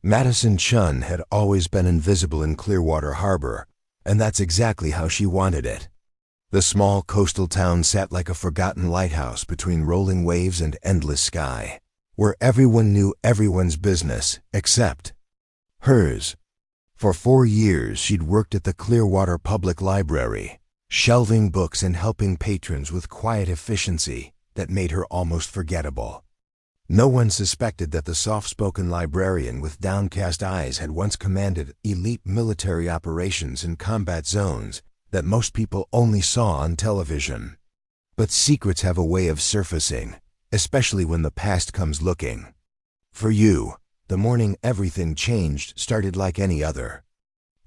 Madison Chen had always been invisible in Clearwater Harbor, and that's exactly how she wanted it. The small coastal town sat like a forgotten lighthouse between rolling waves and endless sky, where everyone knew everyone's business except hers. For 4 years, she'd worked at the Clearwater Public Library, shelving books and helping patrons with quiet efficiency that made her almost forgettable. No one suspected that the soft-spoken librarian with downcast eyes had once commanded elite military operations in combat zones that most people only saw on television. But secrets have a way of surfacing, especially when the past comes looking. For you, the morning everything changed started like any other.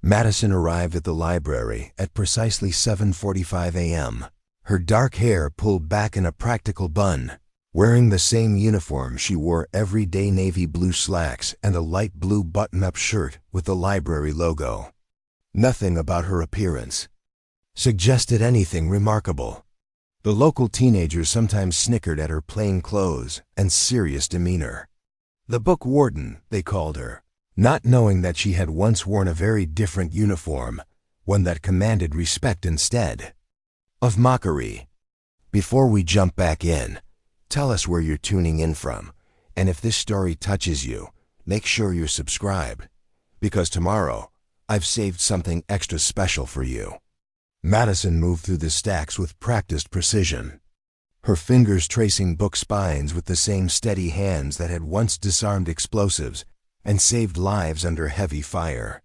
Madison arrived at the library at precisely 7:45 a.m., her dark hair pulled back in a practical bun, wearing the same uniform she wore every day, navy blue slacks and a light blue button-up shirt with the library logo. Nothing about her appearance suggested anything remarkable. The local teenagers sometimes snickered at her plain clothes and serious demeanor. The book warden, they called her, not knowing that she had once worn a very different uniform, one that commanded respect instead of mockery. Before we jump back in, tell us where you're tuning in from, and if this story touches you, make sure you're subscribed, because tomorrow I've saved something extra special for you. Madison moved through the stacks with practiced precision, her fingers tracing book spines with the same steady hands that had once disarmed explosives and saved lives under heavy fire.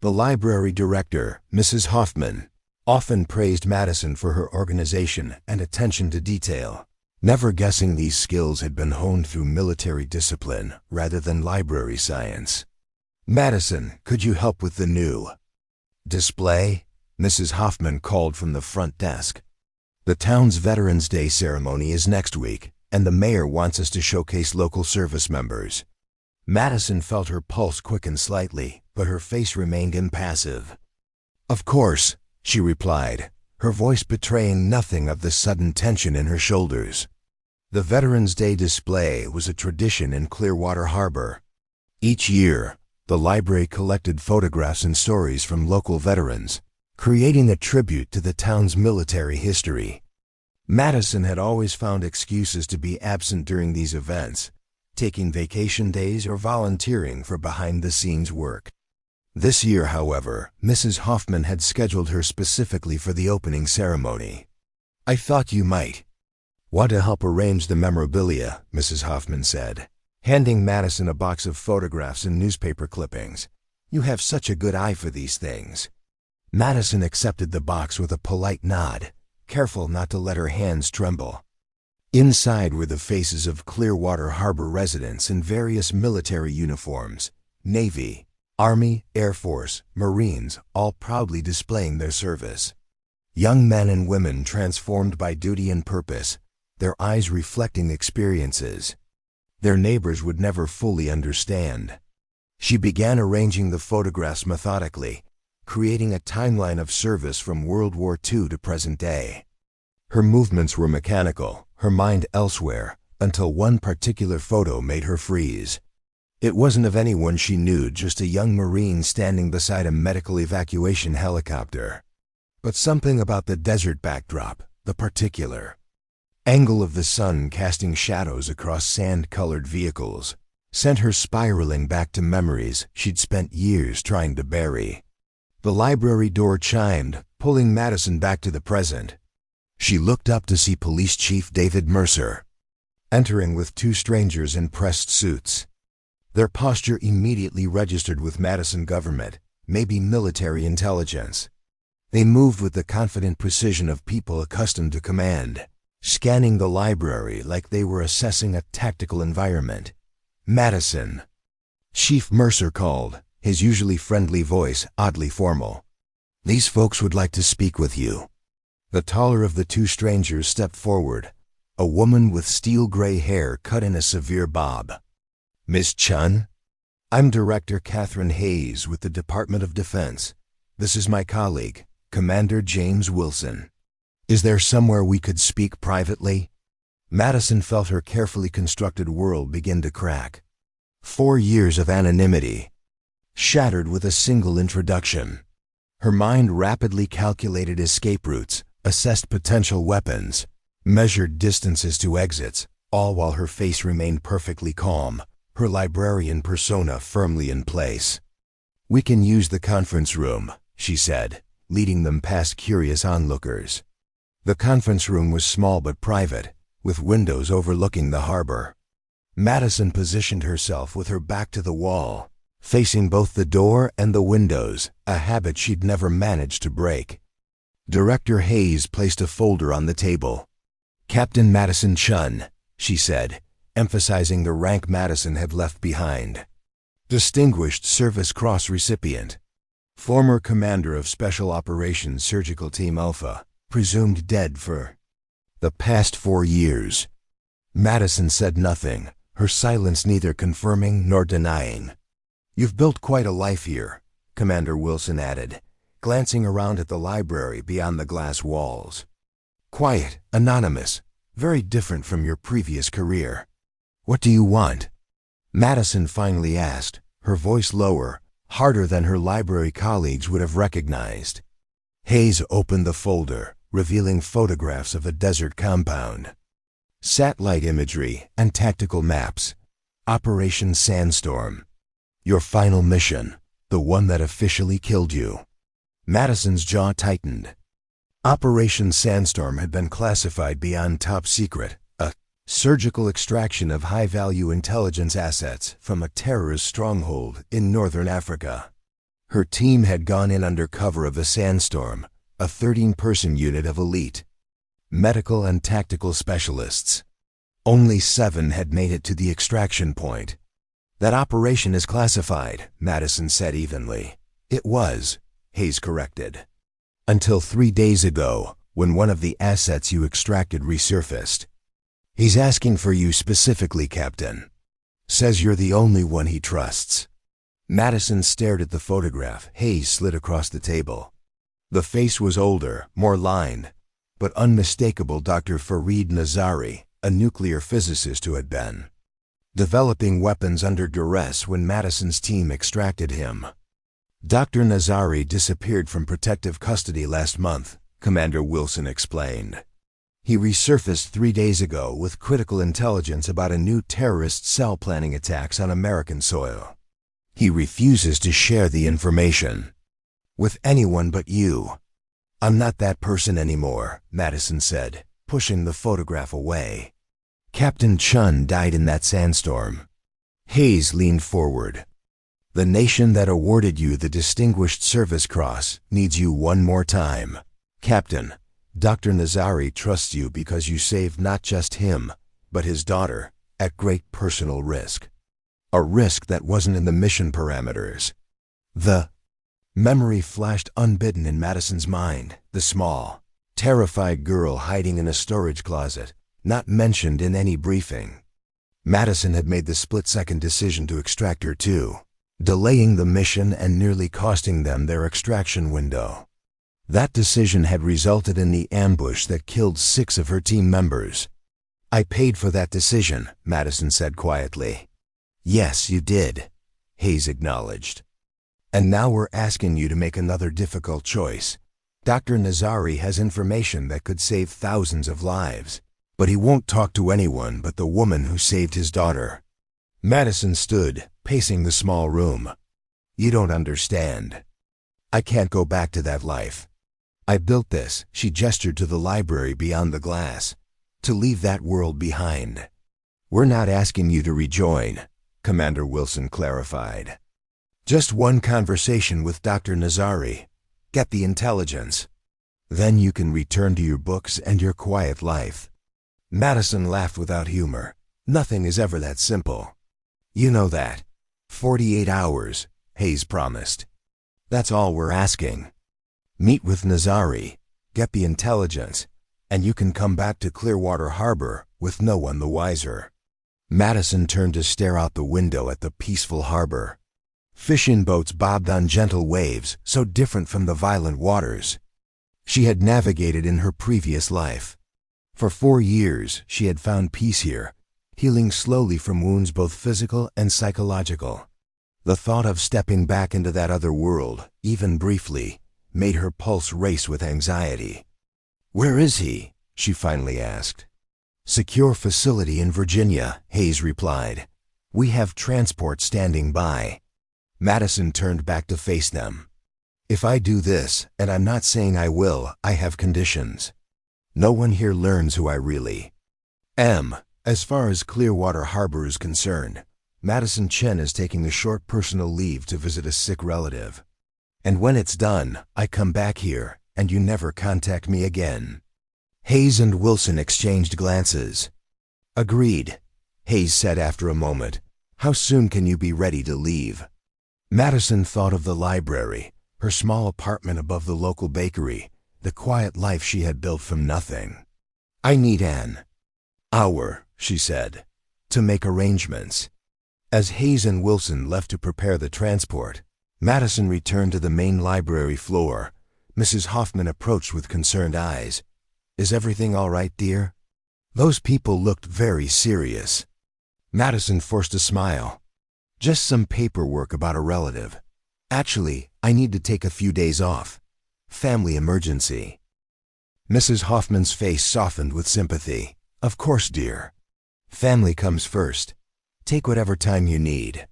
The library director, Mrs. Hoffman, often praised Madison for her organization and attention to detail, never guessing these skills had been honed through military discipline rather than library science. "Madison, could you help with the new display?" Mrs. Hoffman called from the front desk. "The town's Veterans Day ceremony is next week, and the mayor wants us to showcase local service members." Madison felt her pulse quicken slightly, but her face remained impassive. "Of course," she replied, her voice betraying nothing of the sudden tension in her shoulders. The Veterans Day display was a tradition in Clearwater Harbor. Each year, the library collected photographs and stories from local veterans, creating a tribute to the town's military history. Madison had always found excuses to be absent during these events, taking vacation days or volunteering for behind-the-scenes work. This year, however, Mrs. Hoffman had scheduled her specifically for the opening ceremony. "I thought you might want to help arrange the memorabilia," Mrs. Hoffman said, handing Madison a box of photographs and newspaper clippings. "You have such a good eye for these things." Madison accepted the box with a polite nod, careful not to let her hands tremble. Inside were the faces of Clearwater Harbor residents in various military uniforms, Navy, Army, Air Force, Marines, all proudly displaying their service. Young men and women transformed by duty and purpose, their eyes reflecting experiences their neighbors would never fully understand. She began arranging the photographs methodically, creating a timeline of service from World War II to present day. Her movements were mechanical, her mind elsewhere, until one particular photo made her freeze. It wasn't of anyone she knew, just a young Marine standing beside a medical evacuation helicopter. But something about the desert backdrop, the particular angle of the sun casting shadows across sand-colored vehicles, sent her spiraling back to memories she'd spent years trying to bury. The library door chimed, pulling Madison back to the present. She looked up to see Police Chief David Mercer entering with 2 strangers in pressed suits. Their posture immediately registered with Madison government, maybe military intelligence. They moved with the confident precision of people accustomed to command, scanning the library like they were assessing a tactical environment. "Madison," Chief Mercer called, his usually friendly voice oddly formal. "These folks would like to speak with you." The taller of the 2 strangers stepped forward, a woman with steel-gray hair cut in a severe bob. "Miss Chen? I'm Director Catherine Hayes with the Department of Defense. This is my colleague, Commander James Wilson. Is there somewhere we could speak privately?" Madison felt her carefully constructed world begin to crack. 4 years of anonymity, shattered with a single introduction. Her mind rapidly calculated escape routes, assessed potential weapons, measured distances to exits, all while her face remained perfectly calm, her librarian persona firmly in place. "We can use the conference room," she said, leading them past curious onlookers. The conference room was small but private, with windows overlooking the harbor. Madison positioned herself with her back to the wall, facing both the door and the windows, a habit she'd never managed to break. Director Hayes placed a folder on the table. "Captain Madison Chen," she said, emphasizing the rank Madison had left behind. "Distinguished Service Cross recipient. Former commander of Special Operations Surgical Team Alpha, presumed dead for the past 4 years." Madison said nothing, her silence neither confirming nor denying. "You've built quite a life here," Commander Wilson added, glancing around at the library beyond the glass walls. "Quiet, anonymous, very different from your previous career. What do you want?" Madison finally asked, her voice lower, harder than her library colleagues would have recognized. Hayes opened the folder, revealing photographs of a desert compound. Satellite imagery and tactical maps. Operation Sandstorm. "Your final mission, the one that officially killed you." Madison's jaw tightened. Operation Sandstorm had been classified beyond top secret, a surgical extraction of high-value intelligence assets from a terrorist stronghold in northern Africa. Her team had gone in under cover of a sandstorm, a 13-person unit of elite medical and tactical specialists. Only 7 had made it to the extraction point. "That operation is classified," Madison said evenly. "It was," Hayes corrected. "Until 3 days ago, when one of the assets you extracted resurfaced. He's asking for you specifically, Captain. Says you're the only one he trusts." Madison stared at the photograph Hayes slid across the table. The face was older, more lined, but unmistakable Dr. Fareed Nazari, a nuclear physicist who had been developing weapons under duress when Madison's team extracted him. "Dr. Nazari disappeared from protective custody last month," Commander Wilson explained. "He resurfaced 3 days ago with critical intelligence about a new terrorist cell planning attacks on American soil. He refuses to share the information with anyone but you." "I'm not that person anymore," Madison said, pushing the photograph away. "Captain Chun died in that sandstorm." Hayes leaned forward. "The nation that awarded you the Distinguished Service Cross needs you one more time. Captain, Dr. Nazari trusts you because you saved not just him, but his daughter, at great personal risk. A risk that wasn't in the mission parameters." The memory flashed unbidden in Madison's mind, the small, terrified girl hiding in a storage closet, not mentioned in any briefing. Madison had made the split-second decision to extract her too, delaying the mission and nearly costing them their extraction window. That decision had resulted in the ambush that killed 6 of her team members. "I paid for that decision," Madison said quietly. "Yes, you did," Hayes acknowledged. "And now we're asking you to make another difficult choice. Dr. Nazari has information that could save thousands of lives, but he won't talk to anyone but the woman who saved his daughter." Madison stood, pacing the small room. "You don't understand. I can't go back to that life. I built this," she gestured to the library beyond the glass, "to leave that world behind." "We're not asking you to rejoin," Commander Wilson clarified. "Just one conversation with Dr. Nazari. Get the intelligence. Then you can return to your books and your quiet life." Madison laughed without humor. "Nothing is ever that simple. You know that. 48 hours, Hayes promised. That's all we're asking. Meet with Nazari, get the intelligence, and you can come back to Clearwater Harbor with no one the wiser." Madison turned to stare out the window at the peaceful harbor. Fishing boats bobbed on gentle waves, so different from the violent waters she had navigated in her previous life. For 4 years, she had found peace here, healing slowly from wounds both physical and psychological. The thought of stepping back into that other world, even briefly, made her pulse race with anxiety. "Where is he?" she finally asked. "Secure facility in Virginia," Hayes replied. "We have transport standing by." Madison turned back to face them. "If I do this, and I'm not saying I will, I have conditions. No one here learns who I really am. As far as Clearwater Harbor is concerned, Madison Chen is taking a short personal leave to visit a sick relative. And when it's done, I come back here, and you never contact me again." Hayes and Wilson exchanged glances. "Agreed," Hayes said after a moment. "How soon can you be ready to leave?" Madison thought of the library, her small apartment above the local bakery, the quiet life she had built from nothing. "I need an hour," she said, "to make arrangements." As Hayes and Wilson left to prepare the transport, Madison returned to the main library floor. Mrs. Hoffman approached with concerned eyes. "Is everything all right, dear?" Those people looked very serious. Madison forced a smile. "Just some paperwork about a relative. Actually, I need to take a few days off. Family emergency." Mrs. Hoffman's face softened with sympathy. "Of course, dear. Family comes first. Take whatever time you need."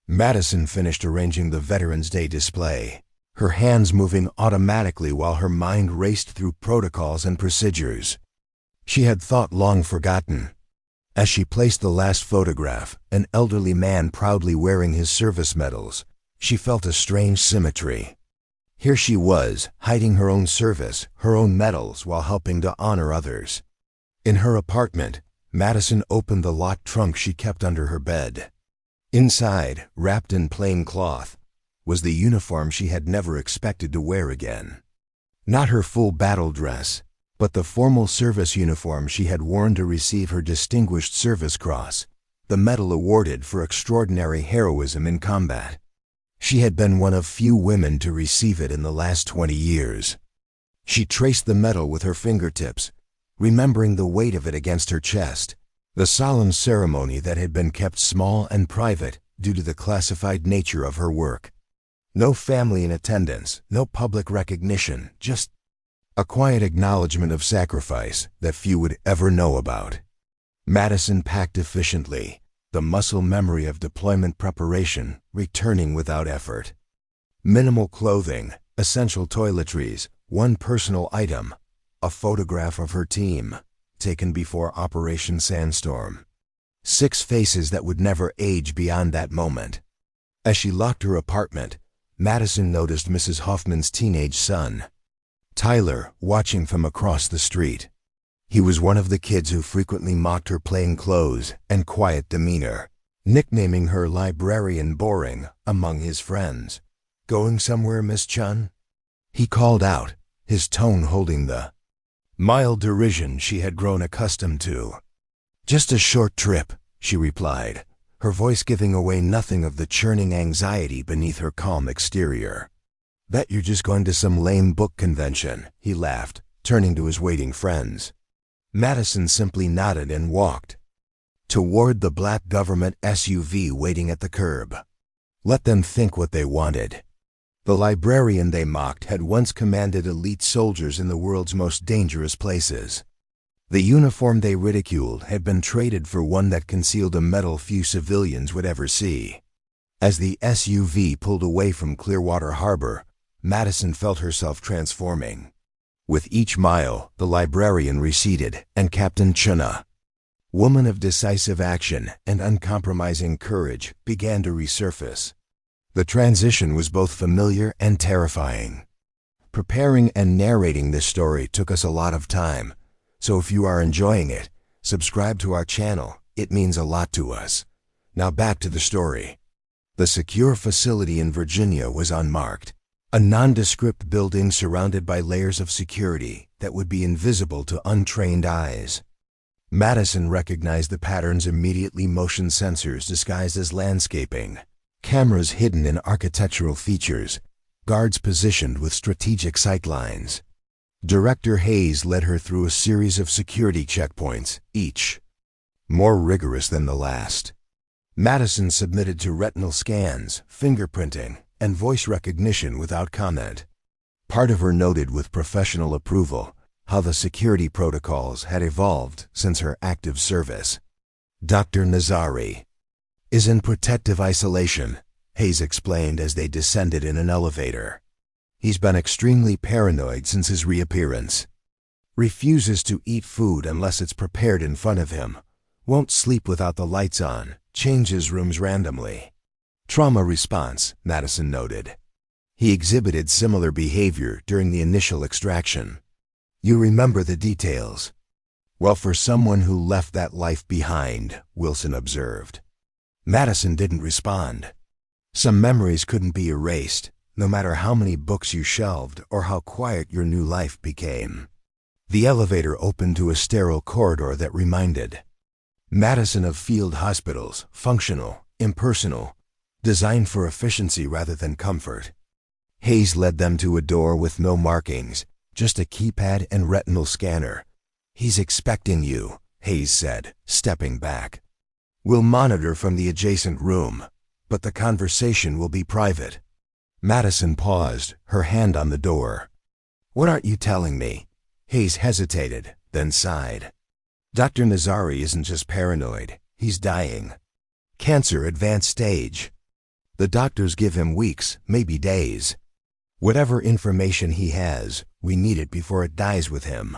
Madison finished arranging the Veterans Day display, her hands moving automatically while her mind raced through protocols and procedures she had thought long forgotten. As she placed the last photograph, an elderly man proudly wearing his service medals, she felt a strange symmetry. Here she was, hiding her own service, her own medals, while helping to honor others. In her apartment, Madison opened the locked trunk she kept under her bed. Inside, wrapped in plain cloth, was the uniform she had never expected to wear again. Not her full battle dress, but the formal service uniform she had worn to receive her Distinguished Service Cross, the medal awarded for extraordinary heroism in combat. She had been one of few women to receive it in the last 20 years. She traced the medal with her fingertips, remembering the weight of it against her chest, the solemn ceremony that had been kept small and private due to the classified nature of her work. No family in attendance, no public recognition, just a quiet acknowledgement of sacrifice that few would ever know about. Madison packed efficiently, the muscle memory of deployment preparation returning without effort. Minimal clothing, essential toiletries, one personal item, a photograph of her team, taken before Operation Sandstorm. 6 faces that would never age beyond that moment. As she locked her apartment, Madison noticed Mrs. Hoffman's teenage son, Tyler, watching from across the street. He was one of the kids who frequently mocked her plain clothes and quiet demeanor, nicknaming her librarian boring among his friends. "Going somewhere, Miss Chen?" he called out, his tone holding the mild derision she had grown accustomed to. "Just a short trip," she replied, her voice giving away nothing of the churning anxiety beneath her calm exterior. "Bet you're just going to some lame book convention," he laughed, turning to his waiting friends. Madison simply nodded and walked toward the black government SUV waiting at the curb. Let them think what they wanted. The librarian they mocked had once commanded elite soldiers in the world's most dangerous places. The uniform they ridiculed had been traded for one that concealed a medal few civilians would ever see. As the SUV pulled away from Clearwater Harbor, Madison felt herself transforming. With each mile, the librarian receded, and Captain Chuna, woman of decisive action and uncompromising courage, began to resurface. The transition was both familiar and terrifying. Preparing and narrating this story took us a lot of time, so if you are enjoying it, subscribe to our channel. It means a lot to us. Now back to the story. The secure facility in Virginia was unmarked, a nondescript building surrounded by layers of security that would be invisible to untrained eyes. Madison recognized the patterns immediately: motion sensors disguised as landscaping, cameras hidden in architectural features, guards positioned with strategic sightlines. Director Hayes led her through a series of security checkpoints, each more rigorous than the last. Madison submitted to retinal scans, fingerprinting, and voice recognition without comment. Part of her noted with professional approval how the security protocols had evolved since her active service. Dr. Nazari is in protective isolation, Hayes explained as they descended in an elevator. He's been extremely paranoid since his reappearance. Refuses to eat food unless it's prepared in front of him. Won't sleep without the lights on. Changes rooms randomly. Trauma response, Madison noted. He exhibited similar behavior during the initial extraction. You remember the details? Well, for someone who left that life behind, Wilson observed. Madison didn't respond. Some memories couldn't be erased, no matter how many books you shelved or how quiet your new life became. The elevator opened to a sterile corridor that reminded Madison of field hospitals, functional, impersonal, designed for efficiency rather than comfort. Hayes led them to a door with no markings, just a keypad and retinal scanner. He's expecting you, Hayes said, stepping back. We'll monitor from the adjacent room, but the conversation will be private. Madison paused, her hand on the door. What aren't you telling me? Hayes hesitated, then sighed. Dr. Nazari isn't just paranoid, he's dying. Cancer advanced stage. The doctors give him weeks, maybe days. Whatever information he has, we need it before it dies with him.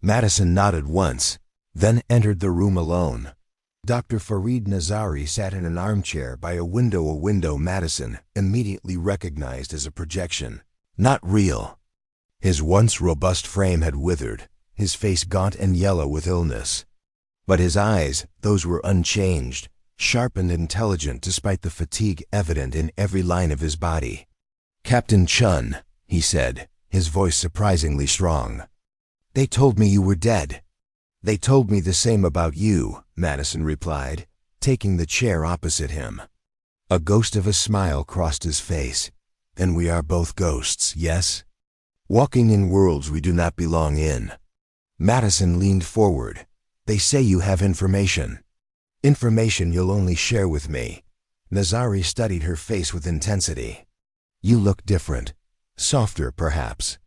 Madison nodded once, then entered the room alone. Dr. Farid Nazari sat in an armchair by a window Madison immediately recognized as a projection, not real. His once robust frame had withered, his face gaunt and yellow with illness. But his eyes, those were unchanged, sharp and intelligent despite the fatigue evident in every line of his body. Captain Chen, he said, his voice surprisingly strong. They told me you were dead. They told me the same about you, Madison replied, taking the chair opposite him. A ghost of a smile crossed his face. And we are both ghosts, yes? Walking in worlds we do not belong in. Madison leaned forward. They say you have information. Information you'll only share with me. Nazari studied her face with intensity. You look different. Softer, perhaps.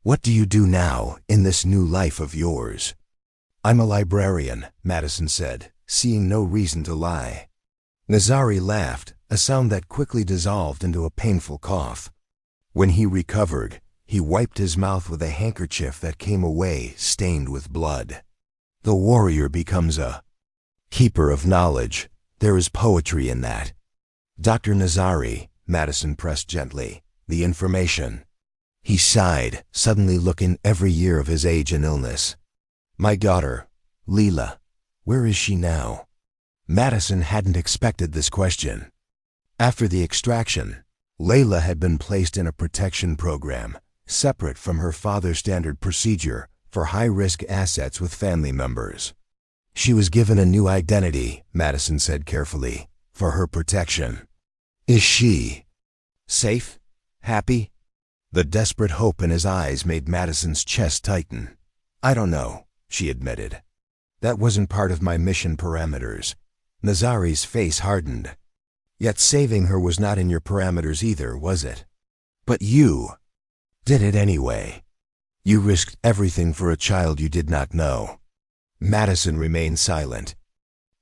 What do you do now, in this new life of yours? I'm a librarian, Madison said, seeing no reason to lie. Nazari laughed, a sound that quickly dissolved into a painful cough. When he recovered, he wiped his mouth with a handkerchief that came away stained with blood. The warrior becomes a keeper of knowledge. There is poetry in that. Dr. Nazari, Madison pressed gently, the information. He sighed, suddenly looking every year of his age and illness. My daughter, Leela, where is she now? Madison hadn't expected this question. After the extraction, Layla had been placed in a protection program, separate from her father's standard procedure for high-risk assets with family members. She was given a new identity, Madison said carefully, for her protection. Is she safe? Happy? The desperate hope in his eyes made Madison's chest tighten. I don't know, she admitted. That wasn't part of my mission parameters. Nazari's face hardened. Yet saving her was not in your parameters either, was it? But you did it anyway. You risked everything for a child you did not know. Madison remained silent.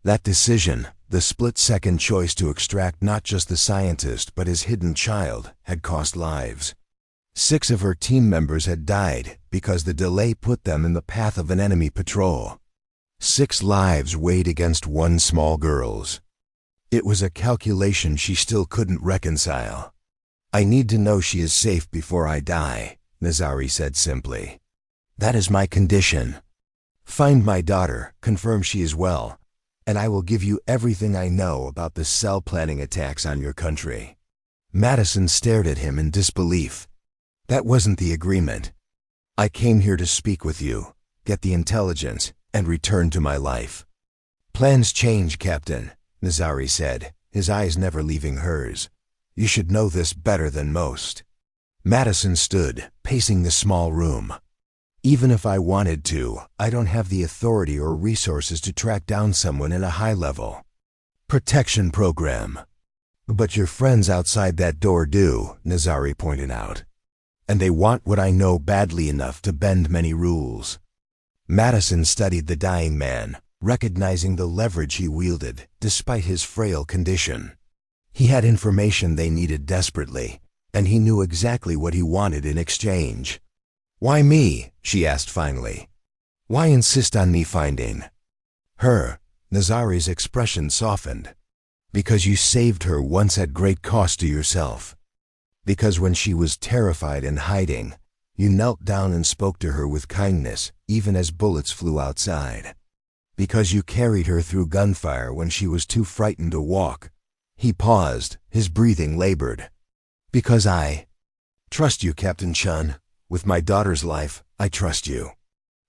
That decision, the split-second choice to extract not just the scientist but his hidden child, had cost lives. 6 of her team members had died because the delay put them in the path of an enemy patrol. 6 lives weighed against one small girl's. It was a calculation she still couldn't reconcile. I need to know she is safe before I die, Nazari said simply. That is my condition. Find my daughter, confirm she is well, and I will give you everything I know about the cell planning attacks on your country. Madison stared at him in disbelief. That wasn't the agreement. I came here to speak with you, get the intelligence, and return to my life. Plans change, Captain, Nazari said, his eyes never leaving hers. You should know this better than most. Madison stood, pacing the small room. Even if I wanted to, I don't have the authority or resources to track down someone in a high-level protection program. But your friends outside that door do, Nazari pointed out. And they want what I know badly enough to bend many rules. Madison studied the dying man, recognizing the leverage he wielded, despite his frail condition. He had information they needed desperately, and he knew exactly what he wanted in exchange. "Why me?" she asked finally. "Why insist on me finding her?" Nazari's expression softened. "Because you saved her once at great cost to yourself. Because when she was terrified and hiding, you knelt down and spoke to her with kindness, even as bullets flew outside. Because you carried her through gunfire when she was too frightened to walk." He paused, his breathing labored. "Because I trust you, Captain Chen. With my daughter's life, I trust you."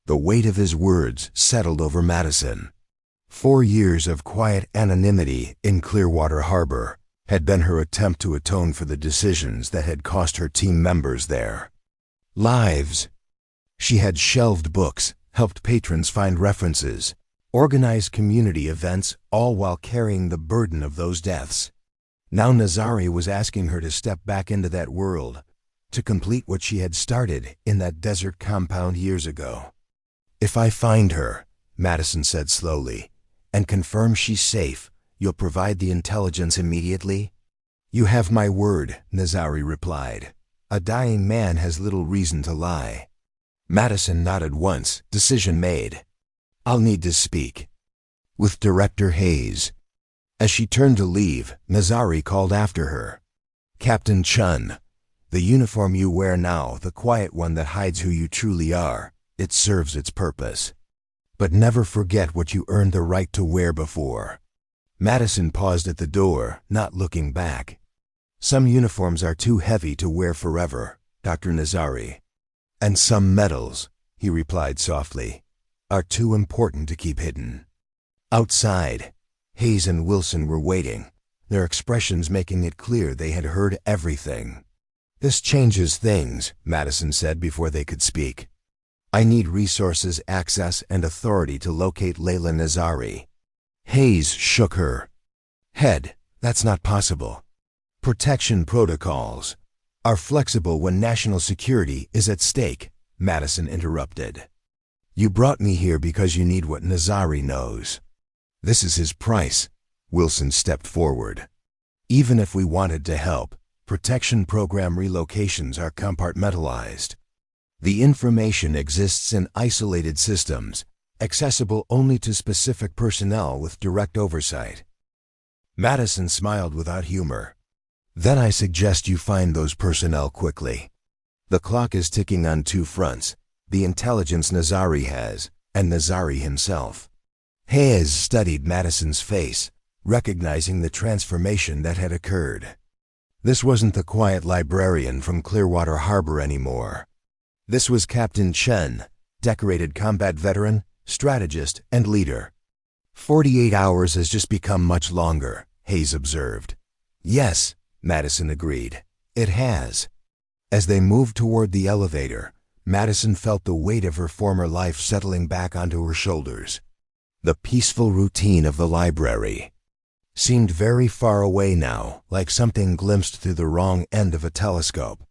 The weight of his words settled over Madison. 4 years of quiet anonymity in Clearwater Harbor had been her attempt to atone for the decisions that had cost her team members their lives. She had shelved books, helped patrons find references, organized community events, all while carrying the burden of those deaths. Now Nazari was asking her to step back into that world, to complete what she had started in that desert compound years ago. "If I find her," Madison said slowly, "and confirm she's safe, you'll provide the intelligence immediately?" "You have my word," Nazari replied. "A dying man has little reason to lie." Madison nodded once, decision made. "I'll need to speak with Director Hayes." As she turned to leave, Nazari called after her. "Captain Chen, the uniform you wear now, the quiet one that hides who you truly are, it serves its purpose. But never forget what you earned the right to wear before." Madison paused at the door, not looking back. "Some uniforms are too heavy to wear forever, Dr. Nazari. And some medals," he replied softly, "are too important to keep hidden." Outside, Hayes and Wilson were waiting, their expressions making it clear they had heard everything. "This changes things," Madison said before they could speak. "I need resources, access, and authority to locate Layla Nazari." Hayes shook her head. "That's not possible. Protection protocols are flexible when national security is at stake," Madison interrupted. "You brought me here because you need what Nazari knows. This is his price." Wilson stepped forward. "Even if we wanted to help, protection program relocations are compartmentalized. The information exists in isolated systems, accessible only to specific personnel with direct oversight." Madison smiled without humor. "Then I suggest you find those personnel quickly. The clock is ticking on 2 fronts, the intelligence Nazari has, and Nazari himself." Hayes studied Madison's face, recognizing the transformation that had occurred. This wasn't the quiet librarian from Clearwater Harbor anymore. This was Captain Chen, decorated combat veteran, strategist, and leader. 48 hours has just become much longer," Hayes observed. "Yes," Madison agreed, "it has." As they moved toward the elevator, Madison felt the weight of her former life settling back onto her shoulders. The peaceful routine of the library seemed very far away now, like something glimpsed through the wrong end of a telescope.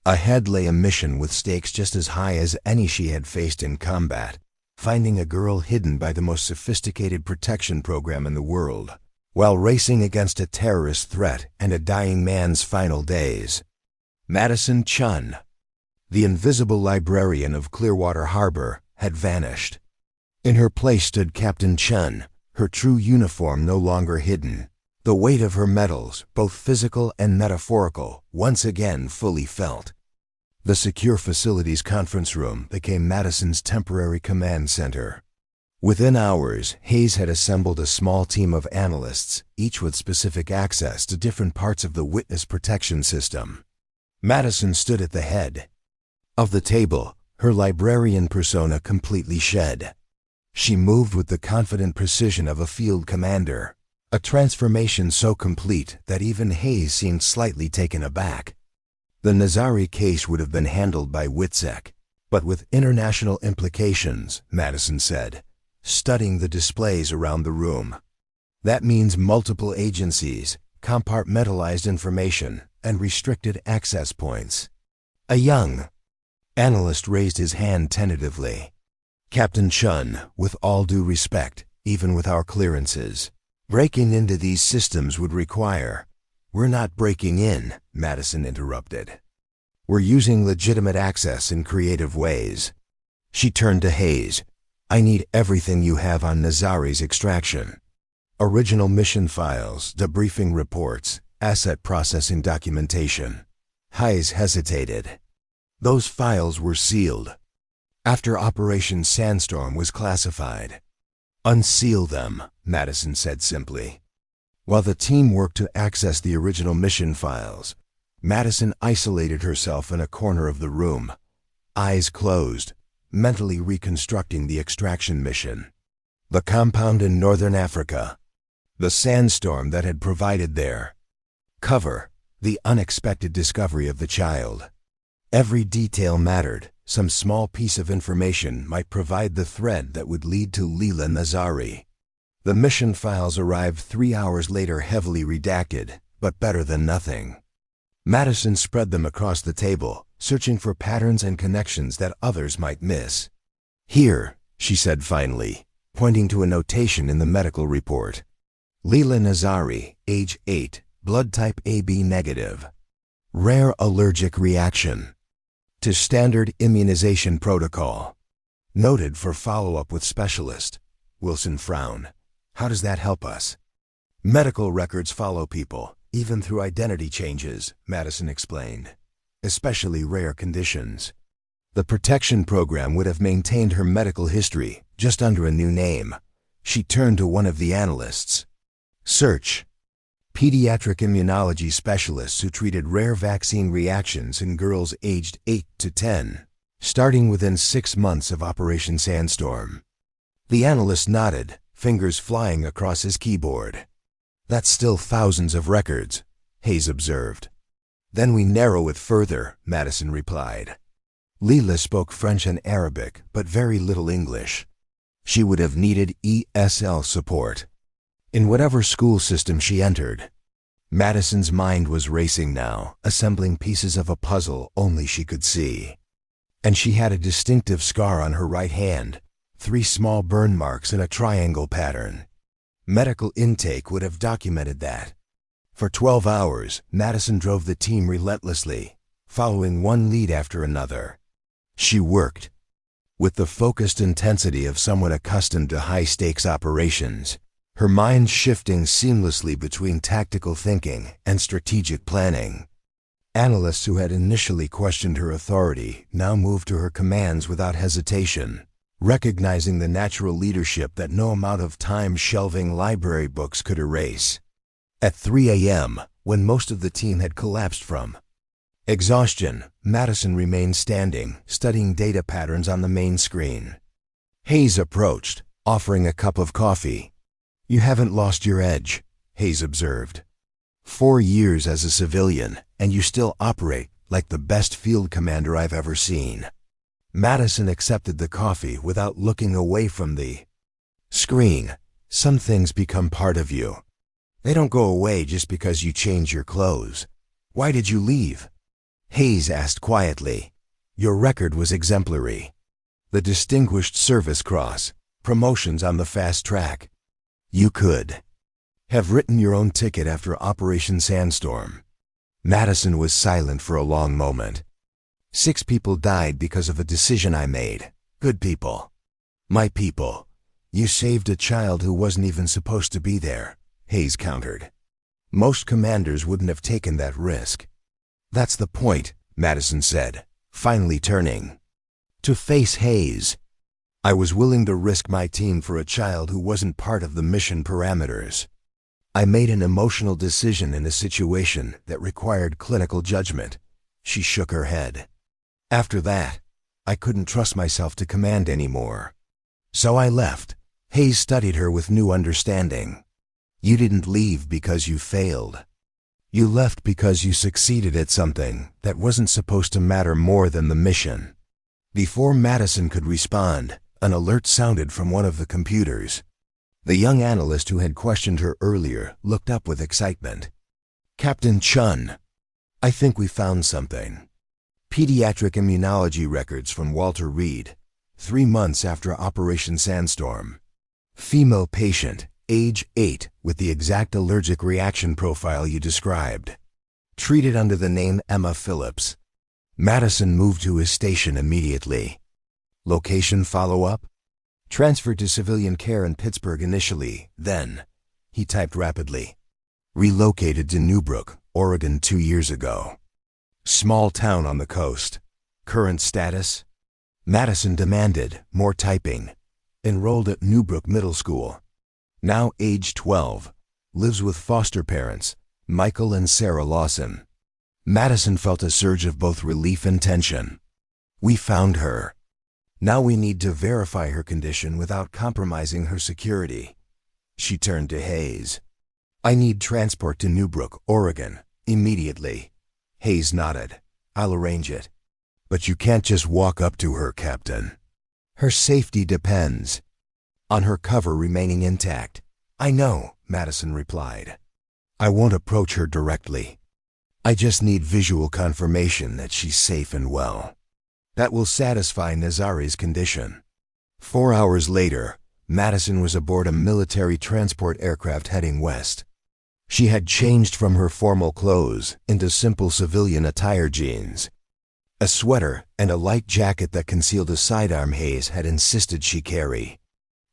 Ahead lay a mission with stakes just as high as any she had faced in combat, finding a girl hidden by the most sophisticated protection program in the world, while racing against a terrorist threat and a dying man's final days. Madison Chen, the invisible librarian of Clearwater Harbor, had vanished. In her place stood Captain Chen, her true uniform no longer hidden. The weight of her medals, both physical and metaphorical, once again fully felt. The secure facilities conference room became Madison's temporary command center. Within hours, Hayes had assembled a small team of analysts, each with specific access to different parts of the witness protection system. Madison stood at the head of the table, her librarian persona completely shed. She moved with the confident precision of a field commander, a transformation so complete that even Hayes seemed slightly taken aback. The Nazari case would have been handled by WITSEC, but with international implications, Madison said, studying the displays around the room. That means multiple agencies, compartmentalized information, and restricted access points. A young analyst raised his hand tentatively. Captain Chen, with all due respect, even with our clearances, breaking into these systems would require— We're not breaking in, Madison interrupted. We're using legitimate access in creative ways. She turned to Hayes. I need everything you have on Nazari's extraction. Original mission files, debriefing reports, asset processing documentation. Hayes hesitated. Those files were sealed. After Operation Sandstorm was classified. Unseal them, Madison said simply. While the team worked to access the original mission files, Madison isolated herself in a corner of the room, eyes closed, mentally reconstructing the extraction mission. The compound in northern Africa. The sandstorm that had provided their cover, the unexpected discovery of the child. Every detail mattered. Some small piece of information might provide the thread that would lead to Leela Nazari. The mission files arrived 3 hours later, heavily redacted, but better than nothing. Madison spread them across the table, searching for patterns and connections that others might miss. Here, she said finally, pointing to a notation in the medical report. Leela Nazari, age 8, blood type AB negative. Rare allergic reaction to standard immunization protocol. Noted for follow-up with specialist. Wilson frowned. How does that help us? Medical records follow people, even through identity changes, Madison explained. Especially rare conditions. The protection program would have maintained her medical history, just under a new name. She turned to one of the analysts. Search. Pediatric immunology specialists who treated rare vaccine reactions in girls aged 8 to 10, starting within 6 months of Operation Sandstorm. The analyst nodded, fingers flying across his keyboard. That's still thousands of records, Hayes observed. Then we narrow it further, Madison replied. Leela spoke French and Arabic, but very little English. She would have needed ESL support in whatever school system she entered. Madison's mind was racing now, assembling pieces of a puzzle only she could see. And she had a distinctive scar on her right hand, 3 small burn marks in a triangle pattern. Medical intake would have documented that. For 12 hours, Madison drove the team relentlessly, following one lead after another. She worked with the focused intensity of someone accustomed to high-stakes operations, her mind shifting seamlessly between tactical thinking and strategic planning. Analysts who had initially questioned her authority now moved to her commands without hesitation, recognizing the natural leadership that no amount of time-shelving library books could erase. At 3 a.m., when most of the team had collapsed from exhaustion, Madison remained standing, studying data patterns on the main screen. Hayes approached, offering a cup of coffee. You haven't lost your edge, Hayes observed. 4 years as a civilian, and you still operate like the best field commander I've ever seen. Madison accepted the coffee without looking away from the screen. Some things become part of you. They don't go away just because you change your clothes. Why did you leave? Hayes asked quietly. Your record was exemplary. The Distinguished Service Cross, promotions on the fast track. You could have written your own ticket after Operation Sandstorm. Madison was silent for a long moment. 6 people died because of a decision I made. Good people. My people. You saved a child who wasn't even supposed to be there, Hayes countered. Most commanders wouldn't have taken that risk. That's the point, Madison said, finally turning to face Hayes. I was willing to risk my team for a child who wasn't part of the mission parameters. I made an emotional decision in a situation that required clinical judgment. She shook her head. After that, I couldn't trust myself to command anymore. So I left. Hayes studied her with new understanding. You didn't leave because you failed. You left because you succeeded at something that wasn't supposed to matter more than the mission. Before Madison could respond, an alert sounded from one of the computers. The young analyst who had questioned her earlier looked up with excitement. "Captain Chen, I think we found something. Pediatric immunology records from Walter Reed, 3 months after Operation Sandstorm. Female patient, age 8, with the exact allergic reaction profile you described. Treated under the name Emma Phillips." Madison moved to his station immediately. Location follow-up? Transferred to civilian care in Pittsburgh initially, then, he typed rapidly. Relocated to Newbrook, Oregon 2 years ago. Small town on the coast. Current status? Madison demanded, more typing. Enrolled at Newbrook Middle School. Now age 12. Lives with foster parents, Michael and Sarah Lawson. Madison felt a surge of both relief and tension. We found her. Now we need to verify her condition without compromising her security. She turned to Hayes. I need transport to Newbrook, Oregon, immediately. Hayes nodded. I'll arrange it. But you can't just walk up to her, Captain. Her safety depends on her cover remaining intact. I know, Madison replied. I won't approach her directly. I just need visual confirmation that she's safe and well. That will satisfy Nazari's condition. 4 hours later, Madison was aboard a military transport aircraft heading west. She had changed from her formal clothes into simple civilian attire jeans. A sweater and a light jacket that concealed a sidearm Hayes had insisted she carry.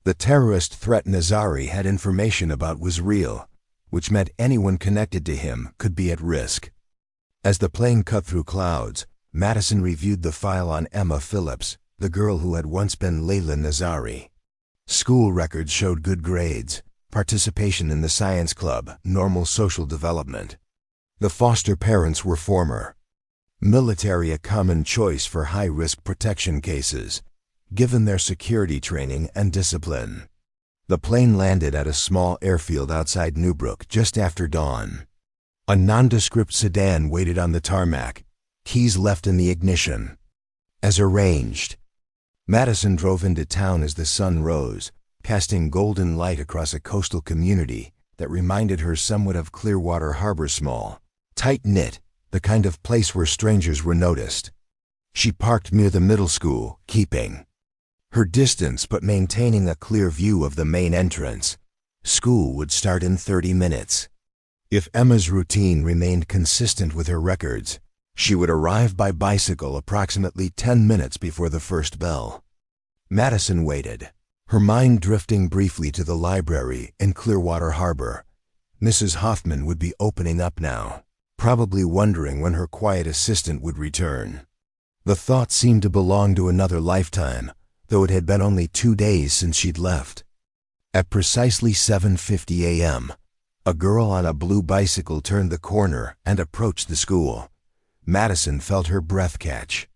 The terrorist threat Nazari had information about was real, which meant anyone connected to him could be at risk. As the plane cut through clouds, Madison reviewed the file on Emma Phillips, the girl who had once been Layla Nazari. School records showed good grades, participation in the science club, normal social development. The foster parents were former. Military a common choice for high-risk protection cases, given their security training and discipline. The plane landed at a small airfield outside Newbrook just after dawn. A nondescript sedan waited on the tarmac, keys left in the ignition. As arranged, Madison drove into town as the sun rose, casting golden light across a coastal community that reminded her somewhat of Clearwater Harbor, small, tight-knit, the kind of place where strangers were noticed. She parked near the middle school, keeping her distance but maintaining a clear view of the main entrance. School would start in 30 minutes. If Emma's routine remained consistent with her records, she would arrive by bicycle approximately 10 minutes before the first bell. Madison waited, her mind drifting briefly to the library in Clearwater Harbor. Mrs. Hoffman would be opening up now, probably wondering when her quiet assistant would return. The thought seemed to belong to another lifetime, though it had been only 2 days since she'd left. At precisely 7:50 a.m., a girl on a blue bicycle turned the corner and approached the school. Madison felt her breath catch.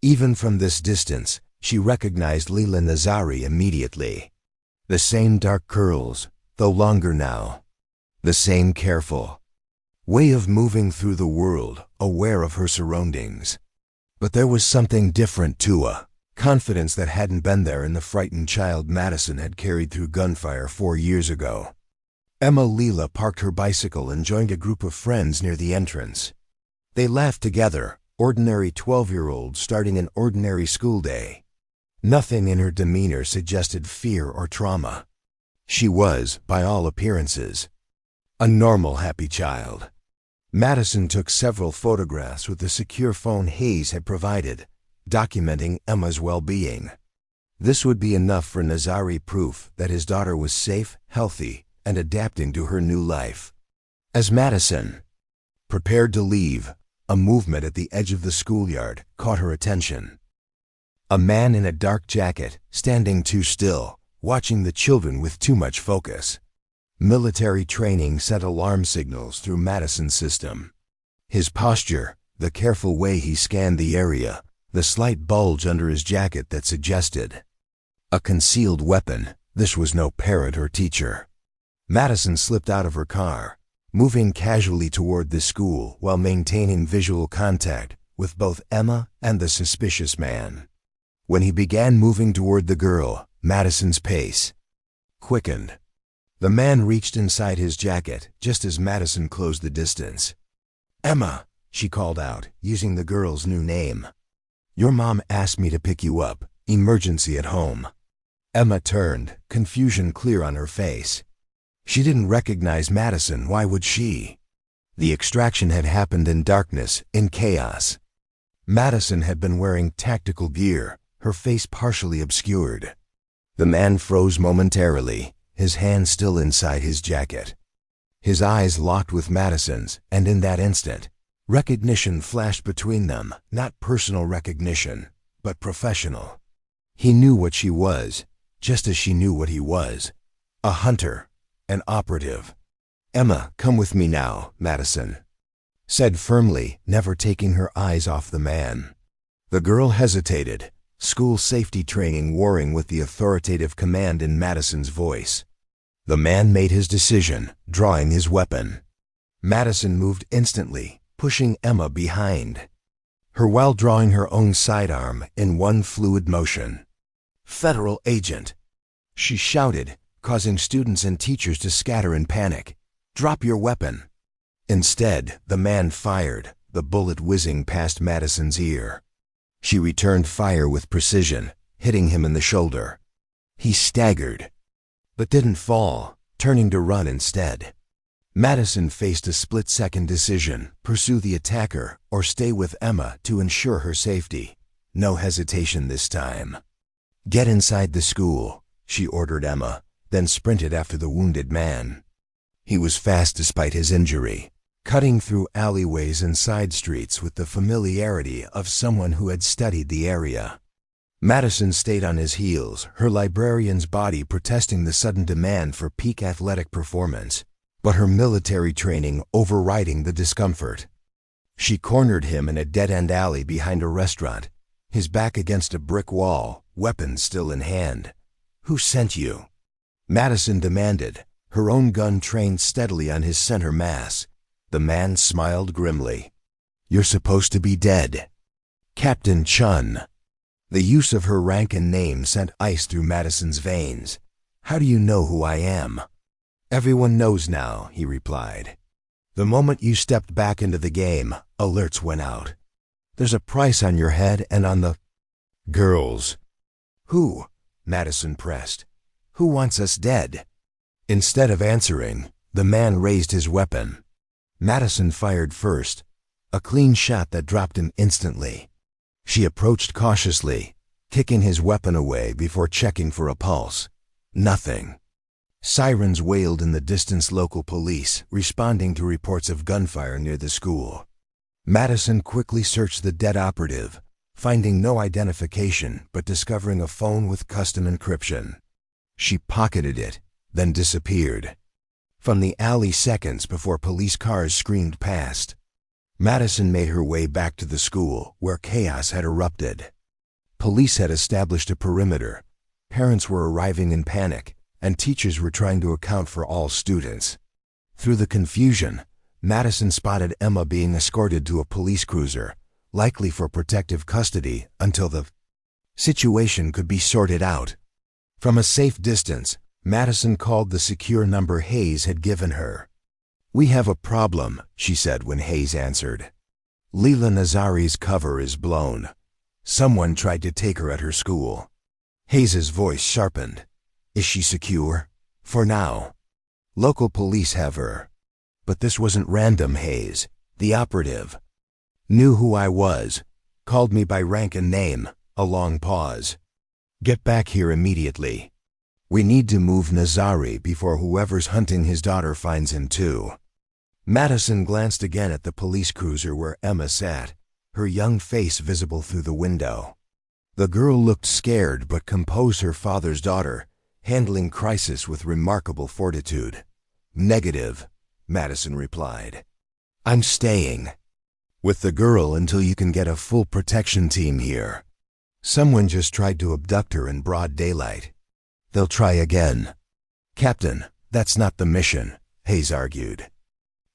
Even from this distance, she recognized Layla Nazari immediately. The same dark curls, though longer now. The same careful way of moving through the world, aware of her surroundings. But there was something different to her. Confidence that hadn't been there in the frightened child Madison had carried through gunfire 4 years ago. Emma Leela parked her bicycle and joined a group of friends near the entrance. They laughed together, ordinary 12-year-olds starting an ordinary school day. Nothing in her demeanor suggested fear or trauma. She was, by all appearances, a normal, happy child. Madison took several photographs with the secure phone Hayes had provided, documenting Emma's well-being. This would be enough for Nazari proof that his daughter was safe, healthy, and adapting to her new life. As Madison prepared to leave, a movement at the edge of the schoolyard caught her attention. A man in a dark jacket, standing too still, watching the children with too much focus. Military training sent alarm signals through Madison's system. His posture, the careful way he scanned the area, the slight bulge under his jacket that suggested a concealed weapon. This was no parent or teacher. Madison slipped out of her car, moving casually toward the school while maintaining visual contact with both Emma and the suspicious man. When he began moving toward the girl, Madison's pace quickened. The man reached inside his jacket just as Madison closed the distance. "Emma," she called out, using the girl's new name. "Your mom asked me to pick you up. Emergency at home." Emma turned, confusion clear on her face. She didn't recognize Madison. Why would she? The extraction had happened in darkness, in chaos. Madison had been wearing tactical gear, her face partially obscured. The man froze momentarily, his hand still inside his jacket. His eyes locked with Madison's, and in that instant, recognition flashed between them, not personal recognition, but professional. He knew what she was, just as she knew what he was. A hunter, an operative. "Emma, come with me now," Madison said firmly, never taking her eyes off the man. The girl hesitated, school safety training warring with the authoritative command in Madison's voice. The man made his decision, drawing his weapon. Madison moved instantly, pushing Emma behind her while drawing her own sidearm in one fluid motion. "Federal agent!" she shouted, causing students and teachers to scatter in panic. "Drop your weapon!" Instead, the man fired, the bullet whizzing past Madison's ear. She returned fire with precision, hitting him in the shoulder. He staggered, but didn't fall, turning to run instead. Madison faced a split-second decision: pursue the attacker or stay with Emma to ensure her safety. No hesitation this time. "Get inside the school," she ordered Emma, then sprinted after the wounded man. He was fast despite his injury, cutting through alleyways and side streets with the familiarity of someone who had studied the area. Madison stayed on his heels, her librarian's body protesting the sudden demand for peak athletic performance, but her military training overriding the discomfort. She cornered him in a dead-end alley behind a restaurant, his back against a brick wall, weapon still in hand. "Who sent you?" Madison demanded, her own gun trained steadily on his center mass. The man smiled grimly. "You're supposed to be dead." "Captain Chen." The use of her rank and name sent ice through Madison's veins. "How do you know who I am?" "Everyone knows now," he replied. "The moment you stepped back into the game, alerts went out. There's a price on your head and on the girls." "Who?" Madison pressed. "Who wants us dead?" Instead of answering, the man raised his weapon. Madison fired first, a clean shot that dropped him instantly. She approached cautiously, kicking his weapon away before checking for a pulse. Nothing. Sirens wailed in the distance, local police responding to reports of gunfire near the school. Madison quickly searched the dead operative, finding no identification but discovering a phone with custom encryption. She pocketed it, then disappeared from the alley seconds before police cars screamed past. Madison made her way back to the school, where chaos had erupted. Police had established a perimeter, parents were arriving in panic, and teachers were trying to account for all students. Through the confusion, Madison spotted Emma being escorted to a police cruiser, likely for protective custody until the situation could be sorted out. From a safe distance, Madison called the secure number Hayes had given her. "We have a problem," she said when Hayes answered. "Leela Nazari's cover is blown. Someone tried to take her at her school." Hayes's voice sharpened. "Is she secure?" "For now. Local police have her." "But this wasn't random, Hayes. The operative knew who I was, called me by rank and name." A long pause. "Get back here immediately. We need to move Nazari before whoever's hunting his daughter finds him too." Madison glanced again at the police cruiser where Emma sat, her young face visible through the window. The girl looked scared but composed, her father's daughter, handling crisis with remarkable fortitude. "Negative," Madison replied. "I'm staying with the girl until you can get a full protection team here. Someone just tried to abduct her in broad daylight. They'll try again." "Captain, that's not the mission," Hayes argued.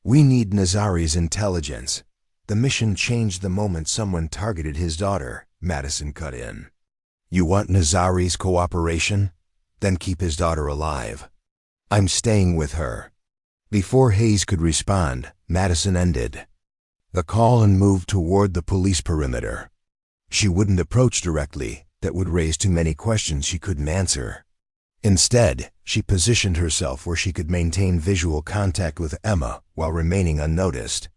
"We need Nazari's intelligence. The mission changed the moment someone targeted his daughter," Madison cut in. You want Nazari's cooperation? Then keep his daughter alive. I'm staying with her. Before Hayes could respond, Madison ended the call and moved toward the police perimeter. She wouldn't approach directly. That would raise too many questions she couldn't answer. Instead, she positioned herself where she could maintain visual contact with Emma while remaining unnoticed.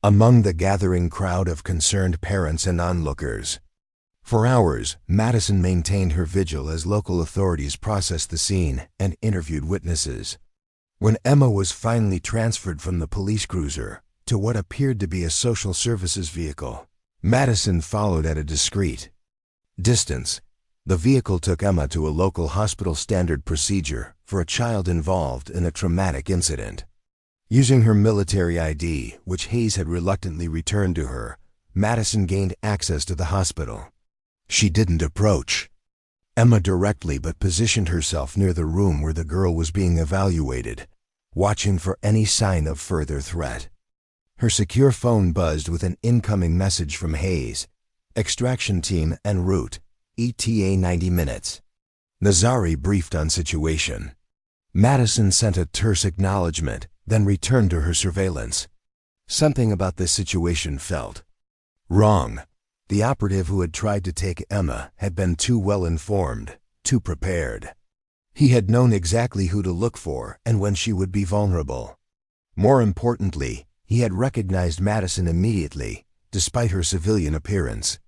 Among the gathering crowd of concerned parents and onlookers. For hours, Madison maintained her vigil as local authorities processed the scene and interviewed witnesses. When Emma was finally transferred from the police cruiser to what appeared to be a social services vehicle, Madison followed at a discreet distance. The vehicle took Emma to a local hospital standard procedure for a child involved in a traumatic incident. Using her military ID, which Hayes had reluctantly returned to her, Madison gained access to the hospital. She didn't approach Emma directly but positioned herself near the room where the girl was being evaluated, watching for any sign of further threat. Her secure phone buzzed with an incoming message from Hayes. Extraction team en route. ETA 90 minutes. Nazari briefed on situation. Madison sent a terse acknowledgement, then returned to her surveillance. Something about this situation felt wrong. The operative who had tried to take Emma had been too well informed, too prepared. He had known exactly who to look for and when she would be vulnerable. More importantly, he had recognized Madison immediately, despite her civilian appearance,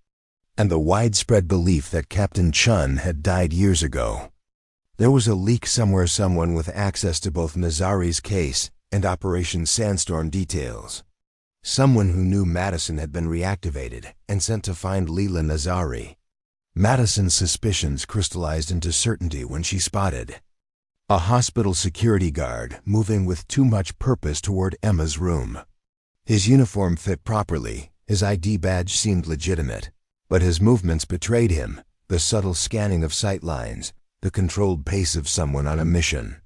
and the widespread belief that Captain Chen had died years ago. There was a leak somewhere, someone with access to both Nazari's case and Operation Sandstorm details. Someone who knew Madison had been reactivated and sent to find Leela Nazari. Madison's suspicions crystallized into certainty when she spotted a hospital security guard moving with too much purpose toward Emma's room. His uniform fit properly, his ID badge seemed legitimate, but his movements betrayed him, the subtle scanning of sightlines, the controlled pace of someone on a mission,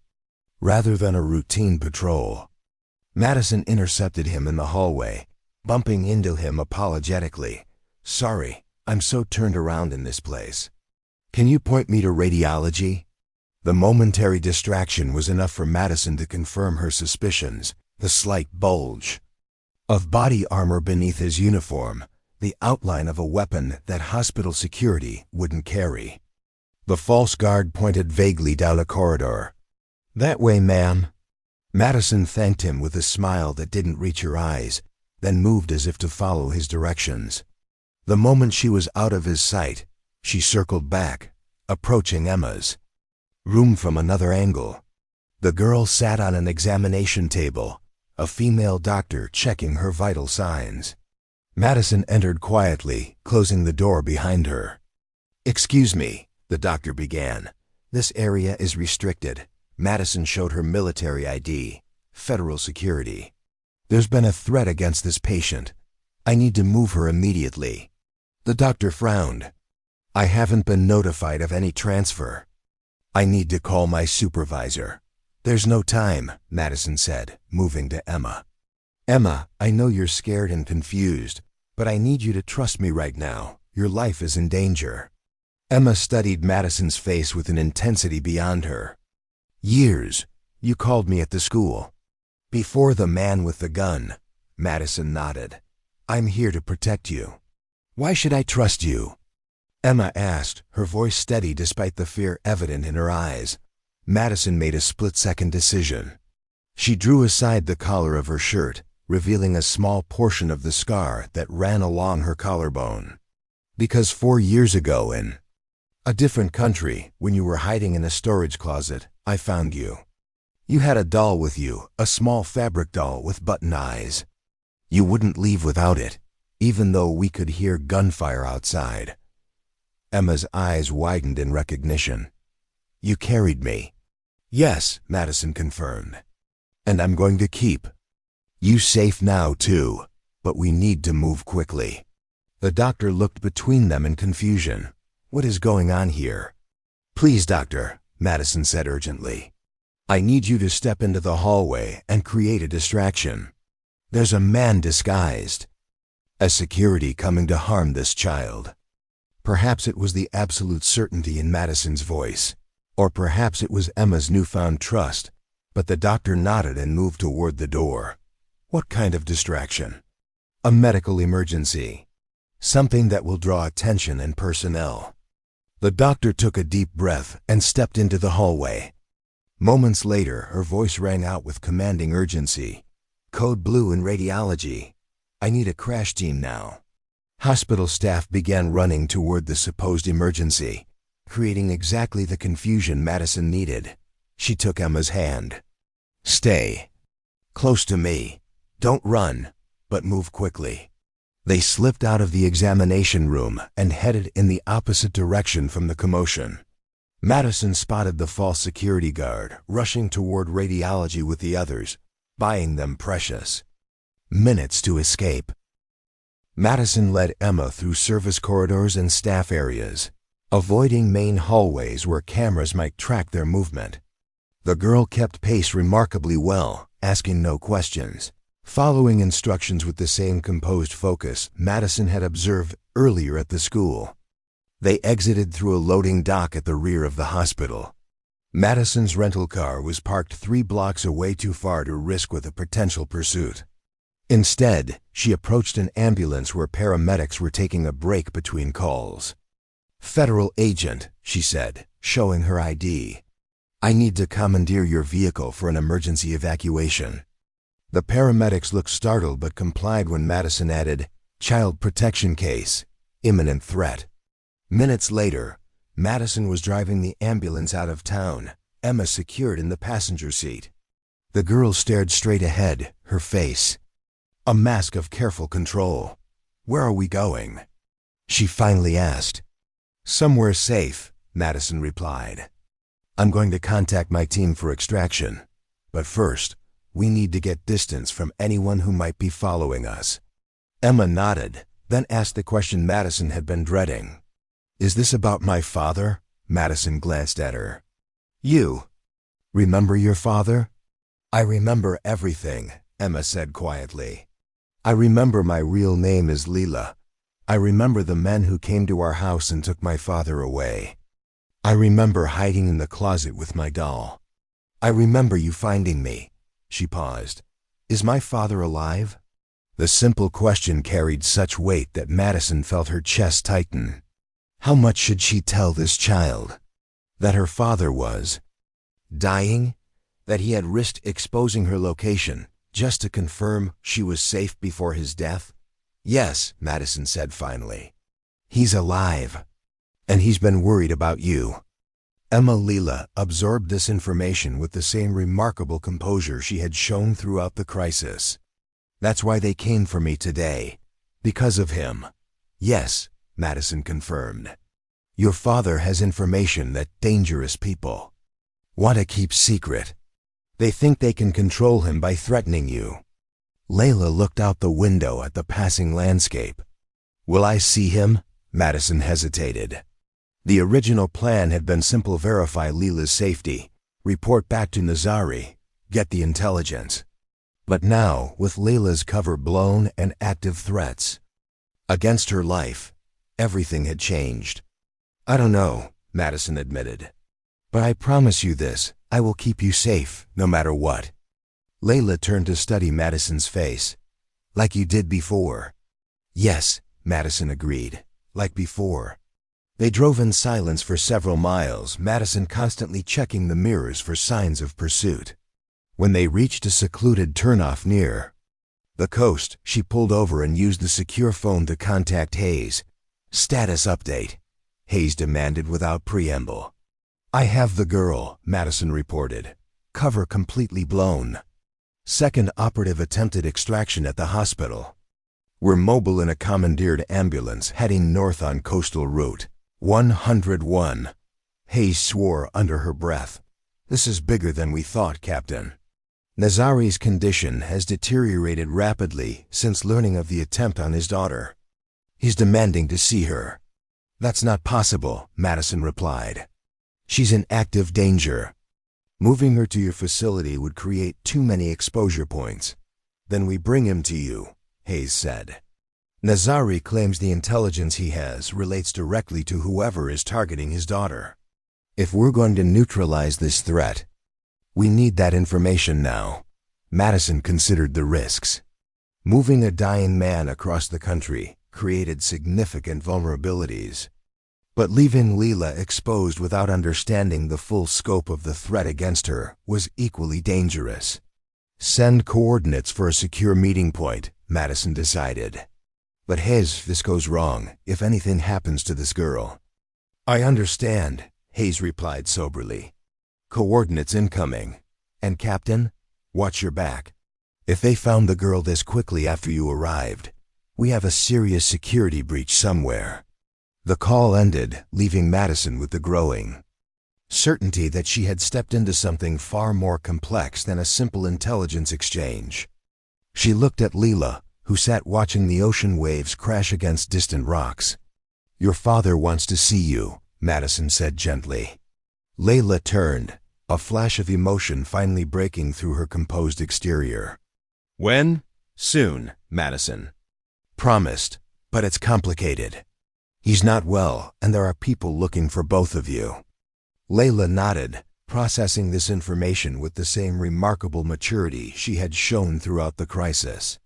rather than a routine patrol. Madison intercepted him in the hallway, bumping into him apologetically. "Sorry, I'm so turned around in this place. Can you point me to radiology?" The momentary distraction was enough for Madison to confirm her suspicions. The slight bulge of body armor beneath his uniform, the outline of a weapon that hospital security wouldn't carry. The false guard pointed vaguely down a corridor. "That way, ma'am." Madison thanked him with a smile that didn't reach her eyes, then moved as if to follow his directions. The moment she was out of his sight, she circled back, approaching Emma's room from another angle. The girl sat on an examination table, a female doctor checking her vital signs. Madison entered quietly, closing the door behind her. "Excuse me," the doctor began. "This area is restricted." Madison showed her military ID, federal security. "There's been a threat against this patient. I need to move her immediately." The doctor frowned. "I haven't been notified of any transfer. I need to call my supervisor." "There's no time," Madison said, moving to Emma. "Emma, I know you're scared and confused, but I need you to trust me right now. Your life is in danger." Emma studied Madison's face with an intensity beyond her. "Years. You called me at the school. Before the man with the gun." Madison nodded. "I'm here to protect you." "Why should I trust you?" Emma asked, her voice steady despite the fear evident in her eyes. Madison made a split-second decision. She drew aside the collar of her shirt, revealing a small portion of the scar that ran along her collarbone. "Because 4 years ago in a different country, when you were hiding in a storage closet, I found you. You had a doll with you, a small fabric doll with button eyes. You wouldn't leave without it, even though we could hear gunfire outside." Emma's eyes widened in recognition. "You carried me." "Yes," Madison confirmed. "And I'm going to keep you safe now, too, but we need to move quickly." The doctor looked between them in confusion. "What is going on here?" "Please, doctor," Madison said urgently. "I need you to step into the hallway and create a distraction. There's a man disguised as security coming to harm this child." Perhaps it was the absolute certainty in Madison's voice, or perhaps it was Emma's newfound trust, but the doctor nodded and moved toward the door. What kind of distraction? A medical emergency. Something that will draw attention and personnel. The doctor took a deep breath and stepped into the hallway. Moments later, her voice rang out with commanding urgency. Code Blue in radiology. I need a crash team now. Hospital staff began running toward the supposed emergency, creating exactly the confusion Madison needed. She took Emma's hand. Stay close to me. Don't run, but move quickly. They slipped out of the examination room and headed in the opposite direction from the commotion. Madison spotted the false security guard rushing toward radiology with the others, buying them precious minutes to escape. Madison led Emma through service corridors and staff areas, avoiding main hallways where cameras might track their movement. The girl kept pace remarkably well, asking no questions, following instructions with the same composed focus Madison had observed earlier at the school. They exited through a loading dock at the rear of the hospital. Madison's rental car was parked 3 blocks away too far to risk with a potential pursuit. Instead, she approached an ambulance where paramedics were taking a break between calls. Federal agent, she said, showing her ID. I need to commandeer your vehicle for an emergency evacuation. The paramedics looked startled but complied when Madison added, child protection case, imminent threat. Minutes later, Madison was driving the ambulance out of town, Emma secured in the passenger seat. The girl stared straight ahead, her face a mask of careful control. Where are we going? She finally asked. Somewhere safe, Madison replied. I'm going to contact my team for extraction. But first, we need to get distance from anyone who might be following us. Emma nodded, then asked the question Madison had been dreading. Is this about my father? Madison glanced at her. You remember your father? I remember everything, Emma said quietly. I remember my real name is Leela. I remember the men who came to our house and took my father away. I remember hiding in the closet with my doll. I remember you finding me. She paused. Is my father alive? The simple question carried such weight that Madison felt her chest tighten. How much should she tell this child? That her father was dying? That he had risked exposing her location just to confirm she was safe before his death? Yes, Madison said finally. He's alive. And he's been worried about you. Emma Leela absorbed this information with the same remarkable composure she had shown throughout the crisis. That's why they came for me today. Because of him. Yes, Madison confirmed. Your father has information that dangerous people want to keep secret. They think they can control him by threatening you. Layla looked out the window at the passing landscape. Will I see him? Madison hesitated. The original plan had been simple: verify Leela's safety, report back to Nazari, get the intelligence. But now, with Layla's cover blown and active threats against her life, everything had changed. I don't know, Madison admitted. But I promise you this, I will keep you safe, no matter what. Layla turned to study Madison's face. Like you did before. Yes, Madison agreed, like before. They drove in silence for several miles, Madison constantly checking the mirrors for signs of pursuit. When they reached a secluded turnoff near the coast, she pulled over and used the secure phone to contact Hayes. Status update, Hayes demanded without preamble. I have the girl, Madison reported. Cover completely blown. Second operative attempted extraction at the hospital. We're mobile in a commandeered ambulance heading north on coastal route 101. Hayes swore under her breath. This is bigger than we thought, Captain. Nazari's condition has deteriorated rapidly since learning of the attempt on his daughter. He's demanding to see her. That's not possible, Madison replied. She's in active danger. Moving her to your facility would create too many exposure points. Then we bring him to you, Hayes said. Nazari claims the intelligence he has relates directly to whoever is targeting his daughter. If we're going to neutralize this threat, we need that information now. Madison considered the risks. Moving a dying man across the country created significant vulnerabilities. But leaving Leela exposed without understanding the full scope of the threat against her was equally dangerous. Send coordinates for a secure meeting point, Madison decided. But Hayes, this goes wrong if anything happens to this girl. I understand, Hayes replied soberly. Coordinates incoming. And Captain, watch your back. If they found the girl this quickly after you arrived, we have a serious security breach somewhere. The call ended, leaving Madison with the growing certainty that she had stepped into something far more complex than a simple intelligence exchange. She looked at Leela, who sat watching the ocean waves crash against distant rocks. Your father wants to see you, Madison said gently. Leila turned, a flash of emotion finally breaking through her composed exterior. When? Soon, Madison. Promised, but it's complicated. He's not well, and there are people looking for both of you. Leila nodded, processing this information with the same remarkable maturity she had shown throughout the crisis.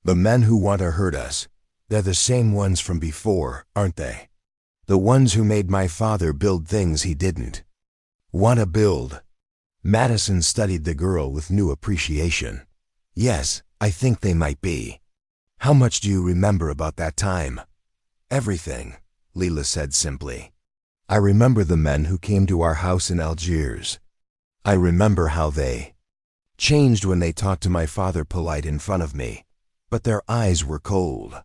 The men who want to hurt us, they're the same ones from before, aren't they? The ones who made my father build things he didn't want to build. Madison studied the girl with new appreciation. Yes, I think they might be. How much do you remember about that time? Everything, Leela said simply. I remember the men who came to our house in Algiers. I remember how they changed when they talked to my father polite in front of me, but their eyes were cold.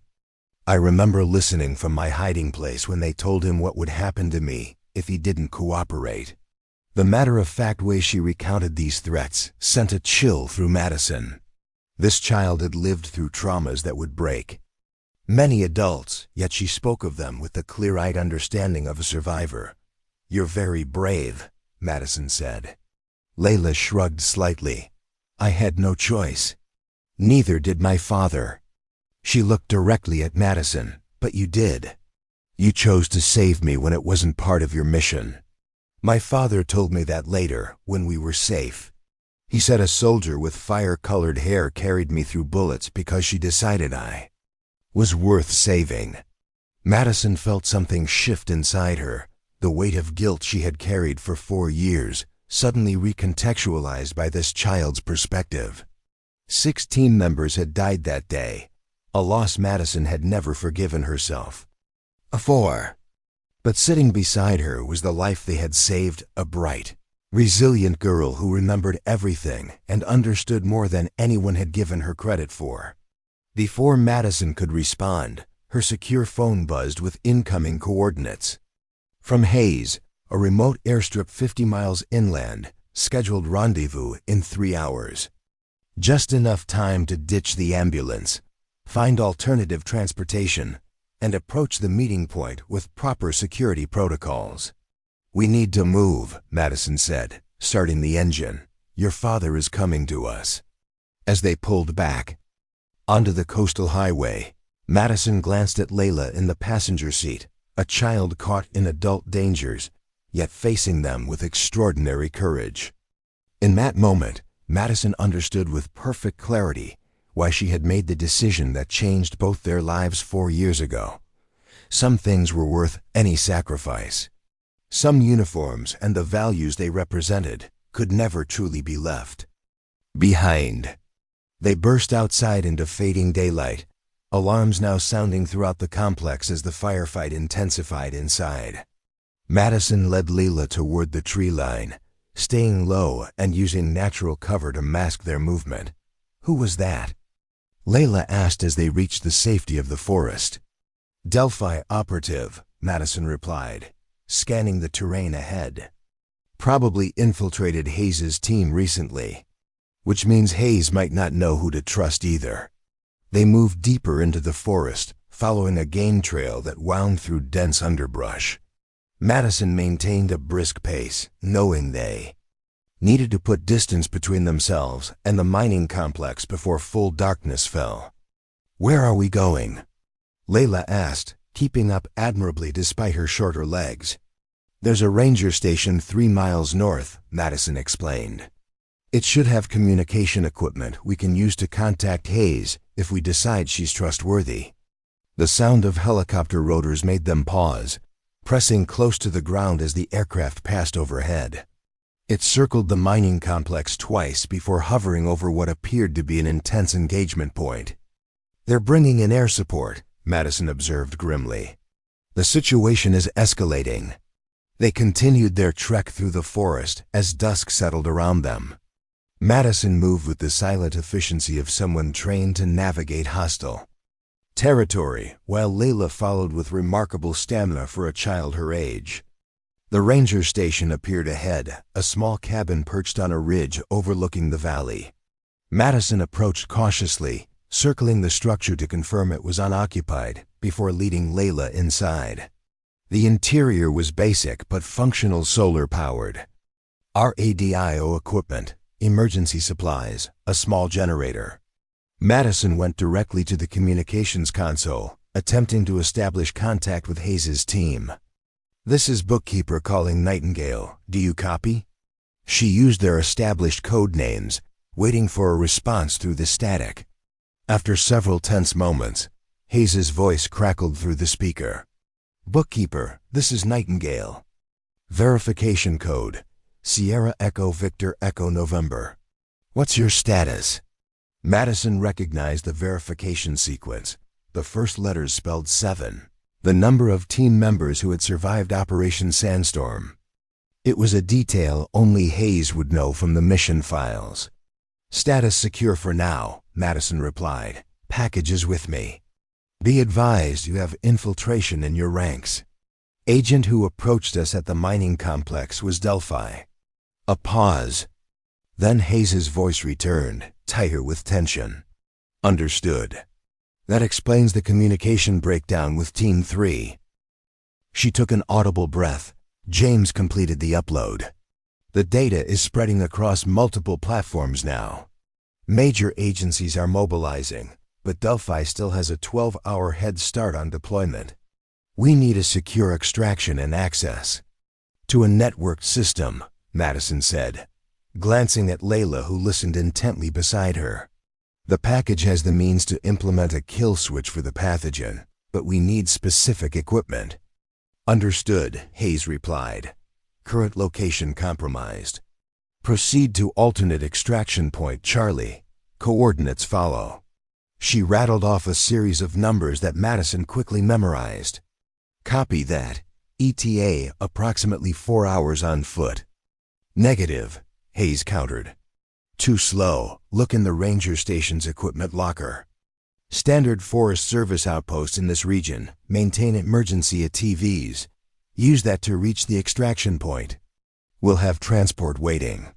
I remember listening from my hiding place when they told him what would happen to me if he didn't cooperate. The matter-of-fact way she recounted these threats sent a chill through Madison. This child had lived through traumas that would break many adults, yet she spoke of them with the clear-eyed understanding of a survivor. You're very brave, Madison said. Leila shrugged slightly. I had no choice. Neither did my father. She looked directly at Madison. But you did. You chose to save me when it wasn't part of your mission. My father told me that later, when we were safe. He said a soldier with fire-colored hair carried me through bullets because she decided I was worth saving. Madison felt something shift inside her, the weight of guilt she had carried for 4 years, suddenly recontextualized by this child's perspective. 6 team members had died that day, a loss Madison had never forgiven herself. But sitting beside her was the life they had saved, a bright, resilient girl who remembered everything and understood more than anyone had given her credit for. Before Madison could respond, her secure phone buzzed with incoming coordinates. From Hayes, a remote airstrip 50 miles inland, scheduled rendezvous in 3 hours. Just enough time to ditch the ambulance, find alternative transportation, and approach the meeting point with proper security protocols. We need to move, Madison said, starting the engine. Your father is coming to us. As they pulled back onto the coastal highway, Madison glanced at Leila in the passenger seat, a child caught in adult dangers, yet facing them with extraordinary courage. In that moment, Madison understood with perfect clarity why she had made the decision that changed both their lives 4 years ago. Some things were worth any sacrifice. Some uniforms and the values they represented could never truly be left behind. They burst outside into fading daylight, alarms now sounding throughout the complex as the firefight intensified inside. Madison led Leila toward the tree line, staying low and using natural cover to mask their movement. Who was that? Leila asked as they reached the safety of the forest. Delphi operative, Madison replied, scanning the terrain ahead. Probably infiltrated Hayes's team recently, which means Hayes might not know who to trust either. They moved deeper into the forest, following a game trail that wound through dense underbrush. Madison maintained a brisk pace, knowing they needed to put distance between themselves and the mining complex before full darkness fell. Where are we going? Layla asked, keeping up admirably despite her shorter legs. There's a ranger station 3 miles north, Madison explained. It should have communication equipment we can use to contact Hayes if we decide she's trustworthy. The sound of helicopter rotors made them pause, pressing close to the ground as the aircraft passed overhead. It circled the mining complex twice before hovering over what appeared to be an intense engagement point. They're bringing in air support, Madison observed grimly. The situation is escalating. They continued their trek through the forest as dusk settled around them. Madison moved with the silent efficiency of someone trained to navigate hostile territory, while Layla followed with remarkable stamina for a child her age. The ranger station appeared ahead, a small cabin perched on a ridge overlooking the valley. Madison approached cautiously, circling the structure to confirm it was unoccupied, before leading Layla inside. The interior was basic but functional solar-powered. RADIO equipment, emergency supplies, a small generator. Madison went directly to the communications console, attempting to establish contact with Hayes's team. This is Bookkeeper calling Nightingale. Do you copy? She used their established code names, waiting for a response through the static. After several tense moments, Hayes's voice crackled through the speaker. Bookkeeper, this is Nightingale. Verification code, Sierra Echo Victor Echo November. What's your status? Madison recognized the verification sequence. The first letters spelled 7, the number of team members who had survived Operation Sandstorm. It was a detail only Hayes would know from the mission files. Status secure for now, Madison replied. Package is with me. Be advised you have infiltration in your ranks. Agent who approached us at the mining complex was Delphi. A pause. Then Hayes's voice returned, tighter with tension. Understood. That explains the communication breakdown with Team 3. She took an audible breath. James completed the upload. The data is spreading across multiple platforms now. Major agencies are mobilizing, but Delphi still has a 12-hour head start on deployment. We need a secure extraction and access to a networked system, Madison said, glancing at Layla, who listened intently beside her. The package has the means to implement a kill switch for the pathogen, but we need specific equipment. Understood, Hayes replied. Current location compromised. Proceed to alternate extraction point Charlie. Coordinates follow. She rattled off a series of numbers that Madison quickly memorized. Copy that. ETA approximately 4 hours on foot. Negative, Hayes countered. Too slow. Look in the ranger station's equipment locker. Standard Forest Service outposts in this region maintain emergency ATVs. Use that to reach the extraction point. We'll have transport waiting.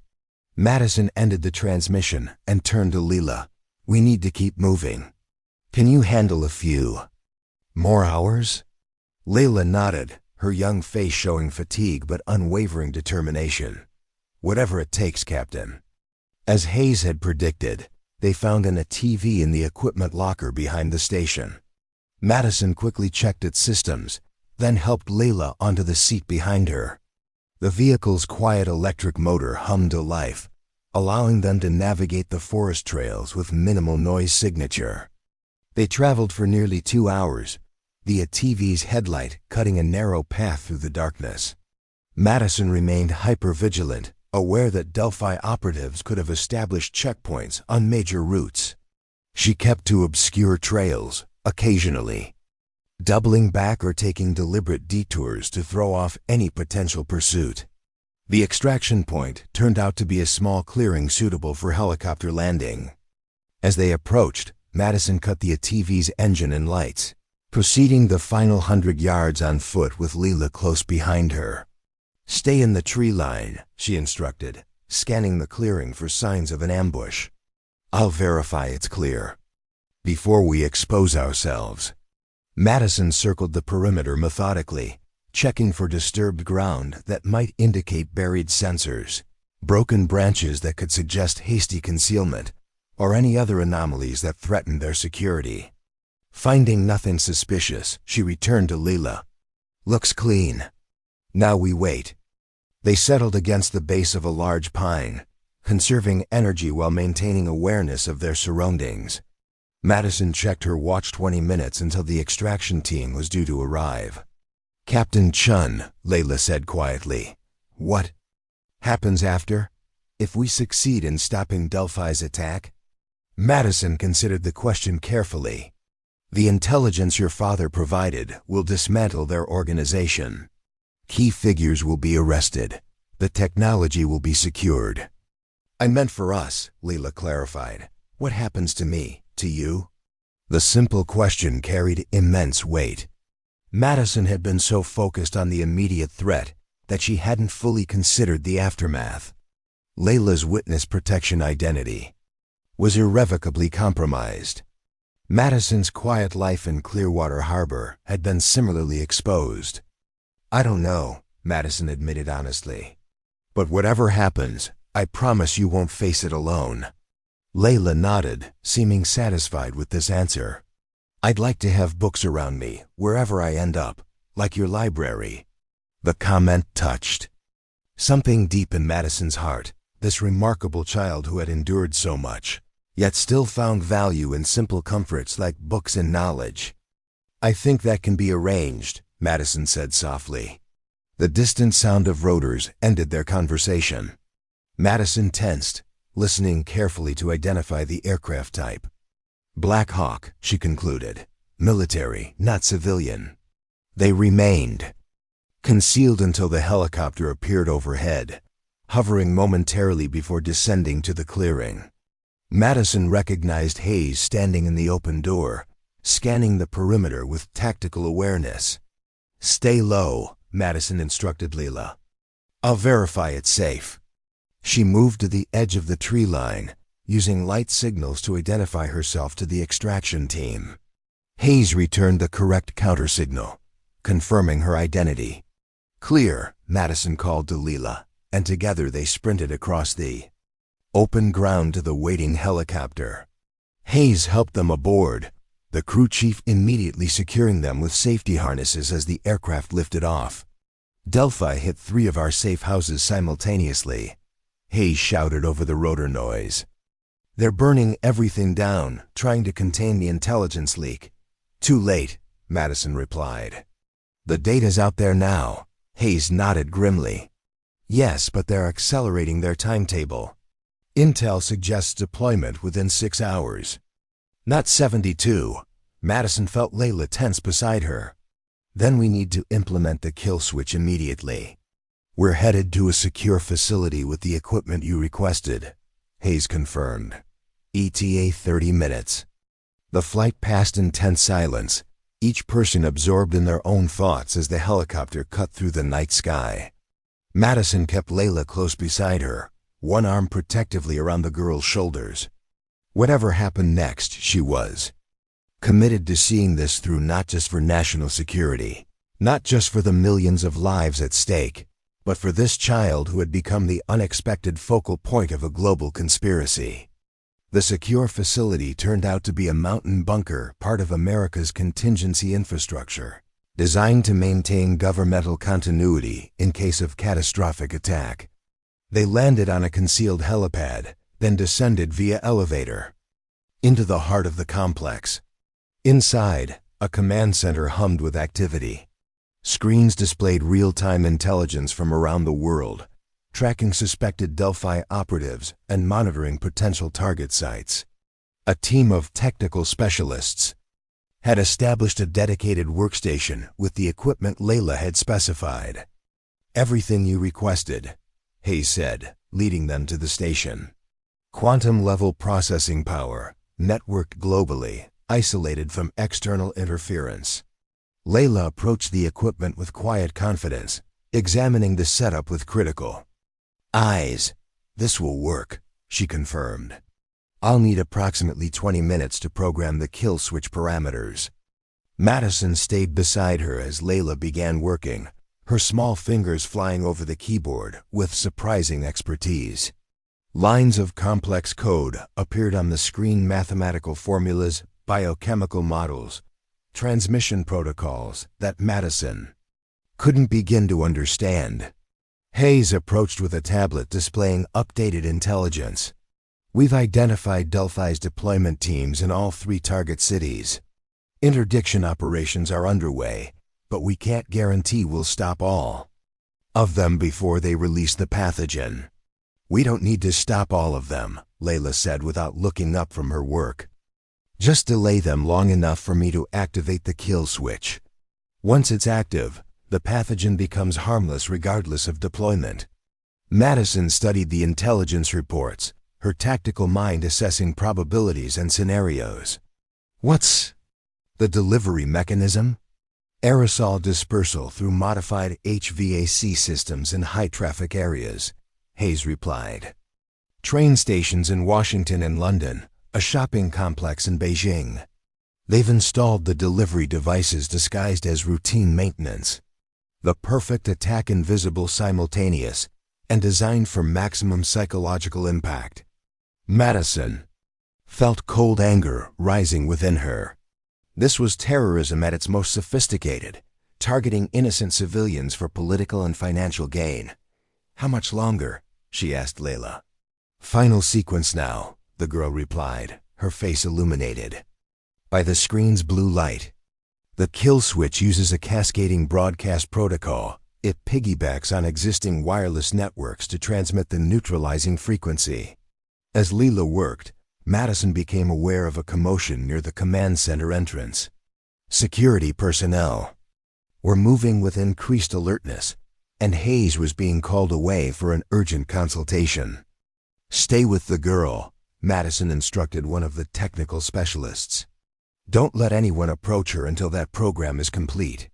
Madison ended the transmission and turned to Layla. We need to keep moving. Can you handle a few more hours? Layla nodded, her young face showing fatigue but unwavering determination. Whatever it takes, Captain. As Hayes had predicted, they found an ATV in the equipment locker behind the station. Madison quickly checked its systems, then helped Layla onto the seat behind her. The vehicle's quiet electric motor hummed to life, allowing them to navigate the forest trails with minimal noise signature. They traveled for nearly 2 hours, the ATV's headlight cutting a narrow path through the darkness. Madison remained hyper-vigilant, aware that Delphi operatives could have established checkpoints on major routes. She kept to obscure trails, occasionally doubling back or taking deliberate detours to throw off any potential pursuit. The extraction point turned out to be a small clearing suitable for helicopter landing. As they approached, Madison cut the ATV's engine and lights, proceeding the final 100 yards on foot with Layla close behind her. Stay in the tree line, she instructed, scanning the clearing for signs of an ambush. I'll verify it's clear before we expose ourselves. Madison circled the perimeter methodically, checking for disturbed ground that might indicate buried sensors, broken branches that could suggest hasty concealment, or any other anomalies that threatened their security. Finding nothing suspicious, she returned to Leela. Looks clean. Now we wait. They settled against the base of a large pine, conserving energy while maintaining awareness of their surroundings. Madison checked her watch 20 minutes until the extraction team was due to arrive. Captain Chen, Layla said quietly. What happens after? If we succeed in stopping Delphi's attack? Madison considered the question carefully. The intelligence your father provided will dismantle their organization. Key figures will be arrested. The technology will be secured. I meant for us, Leela clarified. What happens to me, to you? The simple question carried immense weight. Madison had been so focused on the immediate threat that she hadn't fully considered the aftermath. Layla's witness protection identity was irrevocably compromised. Madison's quiet life in Clearwater Harbor had been similarly exposed. I don't know, Madison admitted honestly. But whatever happens, I promise you won't face it alone. Layla nodded, seeming satisfied with this answer. I'd like to have books around me, wherever I end up, like your library. The comment touched something deep in Madison's heart, this remarkable child who had endured so much, yet still found value in simple comforts like books and knowledge. I think that can be arranged, Madison said softly. The distant sound of rotors ended their conversation. Madison tensed, listening carefully to identify the aircraft type. Black Hawk, she concluded. Military, not civilian. They remained concealed until the helicopter appeared overhead, hovering momentarily before descending to the clearing. Madison recognized Hayes standing in the open door, scanning the perimeter with tactical awareness. Stay low, Madison instructed Leela. I'll verify it's safe. She moved to the edge of the tree line, using light signals to identify herself to the extraction team. Hayes returned the correct countersignal, confirming her identity. Clear, Madison called to Leela, and together they sprinted across the open ground to the waiting helicopter. Hayes helped them aboard, the crew chief immediately securing them with safety harnesses as the aircraft lifted off. Delphi hit 3 of our safe houses simultaneously, Hayes shouted over the rotor noise. They're burning everything down, trying to contain the intelligence leak. Too late, Madison replied. The data's out there now, Hayes nodded grimly. Yes, but they're accelerating their timetable. Intel suggests deployment within 6 hours. Not 72. Madison felt Layla tense beside her. Then we need to implement the kill switch immediately. We're headed to a secure facility with the equipment you requested, Hayes confirmed. ETA 30 minutes. The flight passed in tense silence, each person absorbed in their own thoughts as the helicopter cut through the night sky. Madison kept Layla close beside her, one arm protectively around the girl's shoulders. Whatever happened next, she was committed to seeing this through, not just for national security, not just for the millions of lives at stake, but for this child who had become the unexpected focal point of a global conspiracy. The secure facility turned out to be a mountain bunker, part of America's contingency infrastructure, designed to maintain governmental continuity in case of catastrophic attack. They landed on a concealed helipad, then descended via elevator into the heart of the complex. Inside, a command center hummed with activity. Screens displayed real-time intelligence from around the world, tracking suspected Delphi operatives and monitoring potential target sites. A team of technical specialists had established a dedicated workstation with the equipment Layla had specified. Everything you requested, Hayes said, leading them to the station. Quantum-level processing power, networked globally, isolated from external interference. Layla approached the equipment with quiet confidence, examining the setup with critical eyes. This will work, she confirmed. I'll need approximately 20 minutes to program the kill switch parameters. Madison stayed beside her as Layla began working, her small fingers flying over the keyboard with surprising expertise. Lines of complex code appeared on the screen: mathematical formulas, biochemical models, transmission protocols that Madison couldn't begin to understand. Hayes approached with a tablet displaying updated intelligence. We've identified Delphi's deployment teams in all 3 target cities. Interdiction operations are underway, but we can't guarantee we'll stop all of them before they release the pathogen. We don't need to stop all of them, Layla said without looking up from her work. Just delay them long enough for me to activate the kill switch. Once it's active, the pathogen becomes harmless regardless of deployment. Madison studied the intelligence reports, her tactical mind assessing probabilities and scenarios. What's the delivery mechanism? Aerosol dispersal through modified HVAC systems in high-traffic areas, Hayes replied. Train stations in Washington and London, a shopping complex in Beijing. They've installed the delivery devices disguised as routine maintenance. The perfect attack, invisible, simultaneous, and designed for maximum psychological impact. Madison felt cold anger rising within her. This was terrorism at its most sophisticated, targeting innocent civilians for political and financial gain. How much longer? She asked Layla. Final sequence now, the girl replied, her face illuminated by the screen's blue light. The kill switch uses a cascading broadcast protocol. It piggybacks on existing wireless networks to transmit the neutralizing frequency. As Layla worked, Madison became aware of a commotion near the command center entrance. Security personnel were moving with increased alertness, and Hayes was being called away for an urgent consultation. Stay with the girl, Madison instructed one of the technical specialists. Don't let anyone approach her until that program is complete.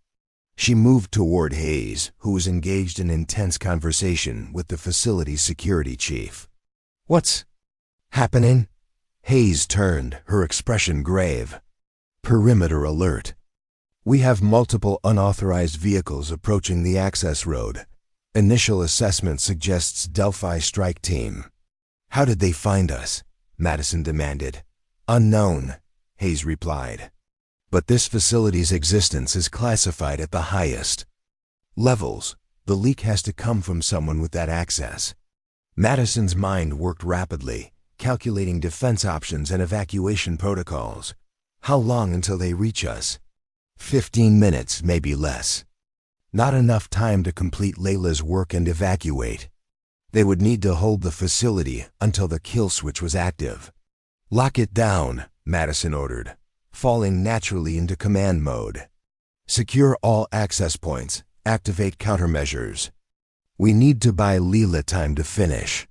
She moved toward Hayes, who was engaged in intense conversation with the facility's security chief. What's happening? Hayes turned, her expression grave. Perimeter alert. We have multiple unauthorized vehicles approaching the access road. Initial assessment suggests Delphi strike team. How did they find us? Madison demanded. Unknown, Hayes replied. But this facility's existence is classified at the highest levels. The leak has to come from someone with that access. Madison's mind worked rapidly, calculating defense options and evacuation protocols. How long until they reach us? 15 minutes, maybe less. Not enough time to complete Layla's work and evacuate. They would need to hold the facility until the kill switch was active. Lock it down, Madison ordered, falling naturally into command mode. Secure all access points, activate countermeasures. We need to buy Layla time to finish.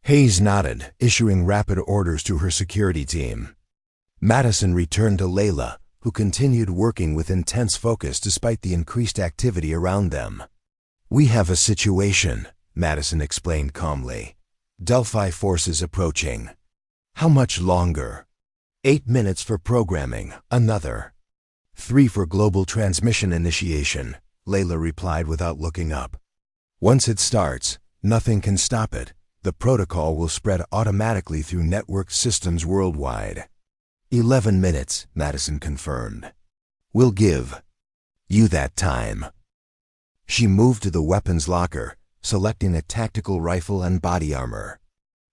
Hayes nodded, issuing rapid orders to her security team. Madison returned to Layla, who continued working with intense focus despite the increased activity around them. We have a situation, Madison explained calmly. Delphi forces approaching. How much longer? 8 minutes for programming, another 3 for global transmission initiation, Layla replied without looking up. Once it starts, nothing can stop it. The protocol will spread automatically through network systems worldwide. 11 minutes, Madison confirmed. We'll give you that time. She moved to the weapons locker, selecting a tactical rifle and body armor.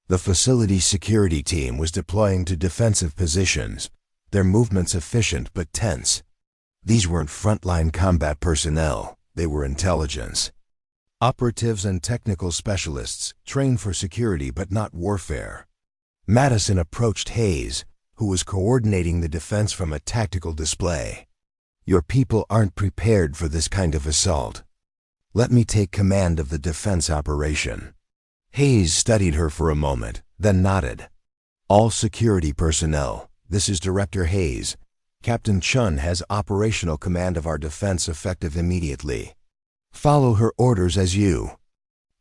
The facility's security team was deploying to defensive positions, their movements efficient but tense. These weren't frontline combat personnel, they were intelligence. Operatives and technical specialists trained for security but not warfare. Madison approached Hayes, who was coordinating the defense from a tactical display. Your people aren't prepared for this kind of assault. Let me take command of the defense operation. Hayes studied her for a moment, then nodded. All security personnel, this is Director Hayes. Captain Chen has operational command of our defense effective immediately. Follow her orders as you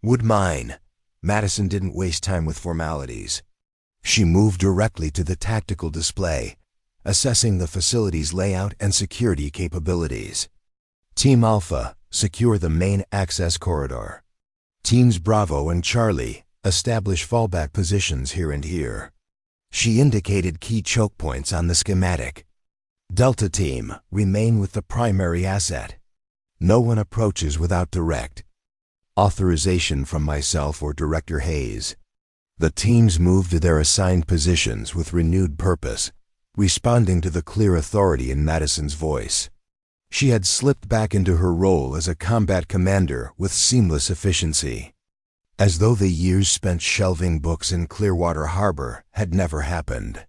would mine. Madison didn't waste time with formalities. She moved directly to the tactical display, assessing the facility's layout and security capabilities. Team Alpha, secure the main access corridor. Teams Bravo and Charlie, establish fallback positions here and here. She indicated key choke points on the schematic. Delta Team, remain with the primary asset. No one approaches without direct authorization from myself or Director Hayes. The teams moved to their assigned positions with renewed purpose, responding to the clear authority in Madison's voice. She had slipped back into her role as a combat commander with seamless efficiency, as though the years spent shelving books in Clearwater Harbor had never happened.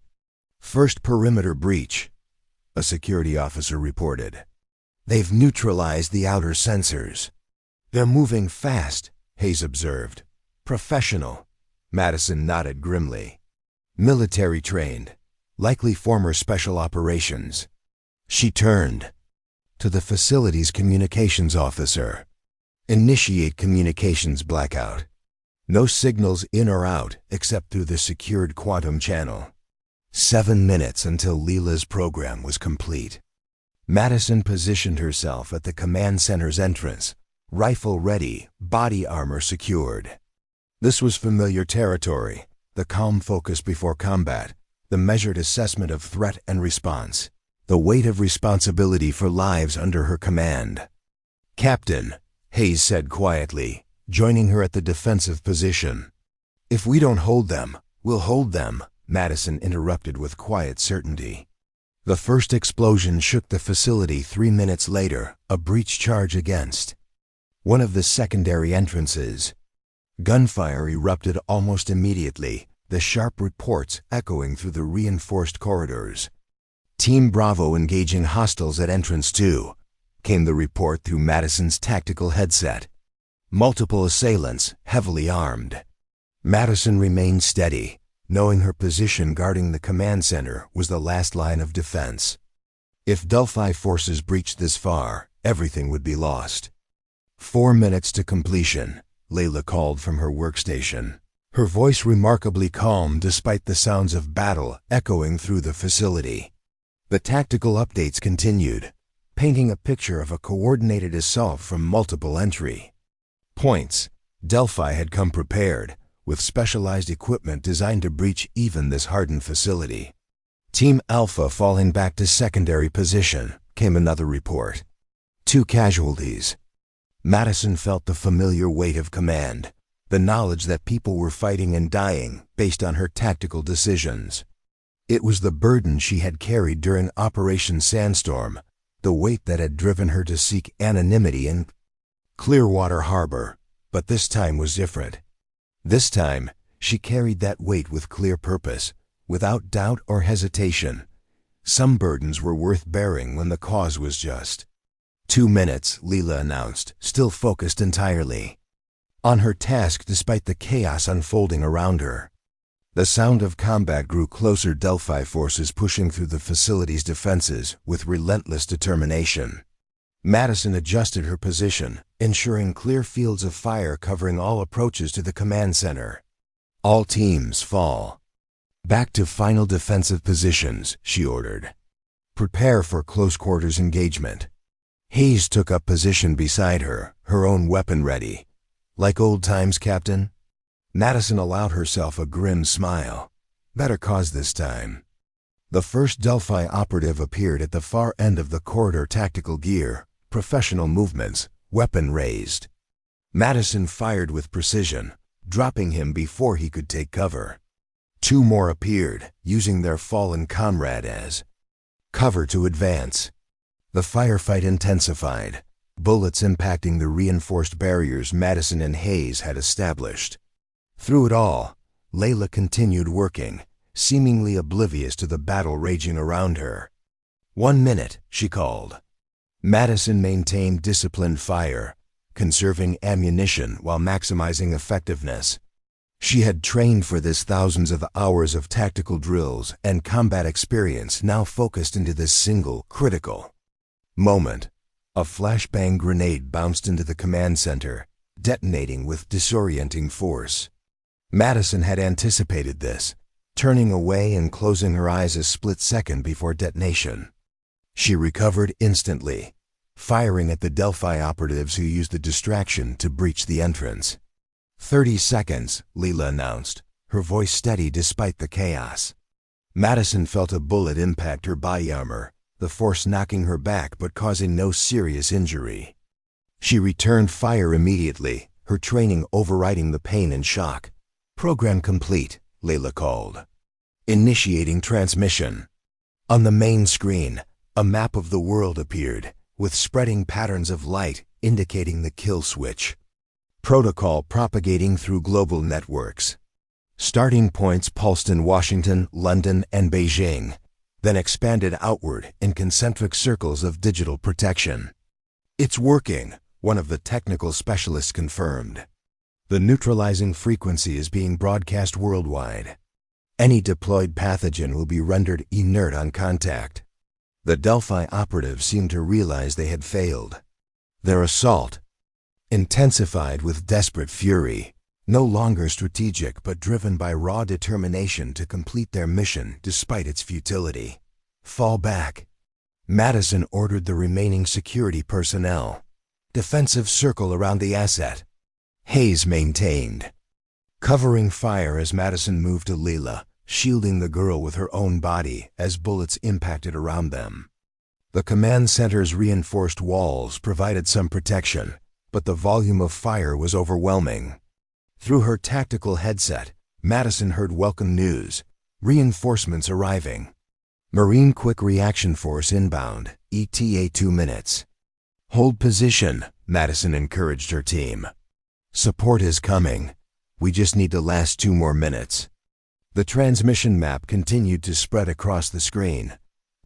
First perimeter breach, a security officer reported. They've neutralized the outer sensors. They're moving fast, Hayes observed. Professional. Madison nodded grimly. Military trained, likely former special operations. She turned to the facility's communications officer. Initiate communications blackout. No signals in or out except through the secured quantum channel. 7 minutes until Leela's program was complete. Madison positioned herself at the command center's entrance, rifle ready, body armor secured. This was familiar territory, the calm focus before combat, the measured assessment of threat and response, the weight of responsibility for lives under her command. Captain, Hayes said quietly, joining her at the defensive position. If we don't hold them, we'll hold them, Madison interrupted with quiet certainty. The first explosion shook the facility 3 minutes later, a breach charge against one of the secondary entrances. Gunfire erupted almost immediately, the sharp reports echoing through the reinforced corridors. Team Bravo engaging hostiles at entrance 2, came the report through Madison's tactical headset. Multiple assailants, heavily armed. Madison remained steady, knowing her position guarding the command center was the last line of defense. If Delphi forces breached this far, everything would be lost. 4 minutes to completion, Layla called from her workstation, her voice remarkably calm despite the sounds of battle echoing through the facility. The tactical updates continued, painting a picture of a coordinated assault from multiple entry points. Delphi had come prepared, with specialized equipment designed to breach even this hardened facility. Team Alpha falling back to secondary position, came another report. 2 casualties. Madison felt the familiar weight of command, the knowledge that people were fighting and dying based on her tactical decisions. It was the burden she had carried during Operation Sandstorm, the weight that had driven her to seek anonymity in Clearwater Harbor, but this time was different. This time, she carried that weight with clear purpose, without doubt or hesitation. Some burdens were worth bearing when the cause was just. 2 minutes, Leela announced, still focused entirely on her task despite the chaos unfolding around her. The sound of combat grew closer, Delphi forces pushing through the facility's defenses with relentless determination. Madison adjusted her position, ensuring clear fields of fire covering all approaches to the command center. All teams fall back to final defensive positions, she ordered. Prepare for close quarters engagement. Hayes took up position beside her, her own weapon ready. Like old times, Captain? Madison allowed herself a grim smile. Better cause this time. The first Delphi operative appeared at the far end of the corridor, tactical gear, professional movements, weapon raised. Madison fired with precision, dropping him before he could take cover. 2 more appeared, using their fallen comrade as cover to advance. The firefight intensified, bullets impacting the reinforced barriers Madison and Hayes had established. Through it all, Layla continued working, seemingly oblivious to the battle raging around her. 1 minute, she called. Madison maintained disciplined fire, conserving ammunition while maximizing effectiveness. She had trained for this, thousands of hours of tactical drills and combat experience now focused into this single, critical moment. A flashbang grenade bounced into the command center, detonating with disorienting force. Madison had anticipated this, turning away and closing her eyes a split second before detonation. She recovered instantly, firing at the Delphi operatives who used the distraction to breach the entrance. 30 seconds, Leela announced, her voice steady despite the chaos. Madison felt a bullet impact her body armor, the force knocking her back but causing no serious injury. She returned fire immediately, her training overriding the pain and shock. "Program complete," Layla called. "Initiating transmission." On the main screen, a map of the world appeared, with spreading patterns of light indicating the kill switch. Protocol propagating through global networks. Starting points pulsed in Washington, London, and Beijing, then expanded outward in concentric circles of digital protection. "It's working," one of the technical specialists confirmed. "The neutralizing frequency is being broadcast worldwide. Any deployed pathogen will be rendered inert on contact." The Delphi operatives seemed to realize they had failed. Their assault, intensified with desperate fury, no longer strategic but driven by raw determination to complete their mission despite its futility. "Fall back." Madison ordered the remaining security personnel. "Defensive circle around the asset." Hayes maintained, covering fire as Madison moved to Leela, shielding the girl with her own body as bullets impacted around them. The command center's reinforced walls provided some protection, but the volume of fire was overwhelming. Through her tactical headset, Madison heard welcome news: reinforcements arriving. "Marine Quick Reaction Force inbound, ETA 2 minutes. "Hold position," Madison encouraged her team. "Support is coming. We just need to last 2 more minutes." The transmission map continued to spread across the screen.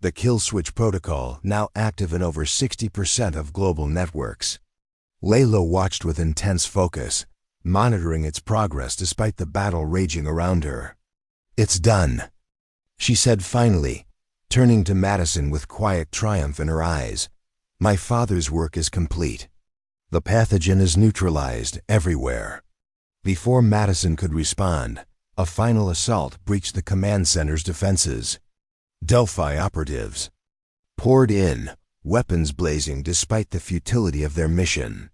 The kill switch protocol now active in over 60% of global networks. Layla watched with intense focus, monitoring its progress despite the battle raging around her. "It's done," she said finally, turning to Madison with quiet triumph in her eyes. "My father's work is complete. The pathogen is neutralized everywhere." Before Madison could respond, a final assault breached the command center's defenses. Delphi operatives poured in, weapons blazing despite the futility of their mission.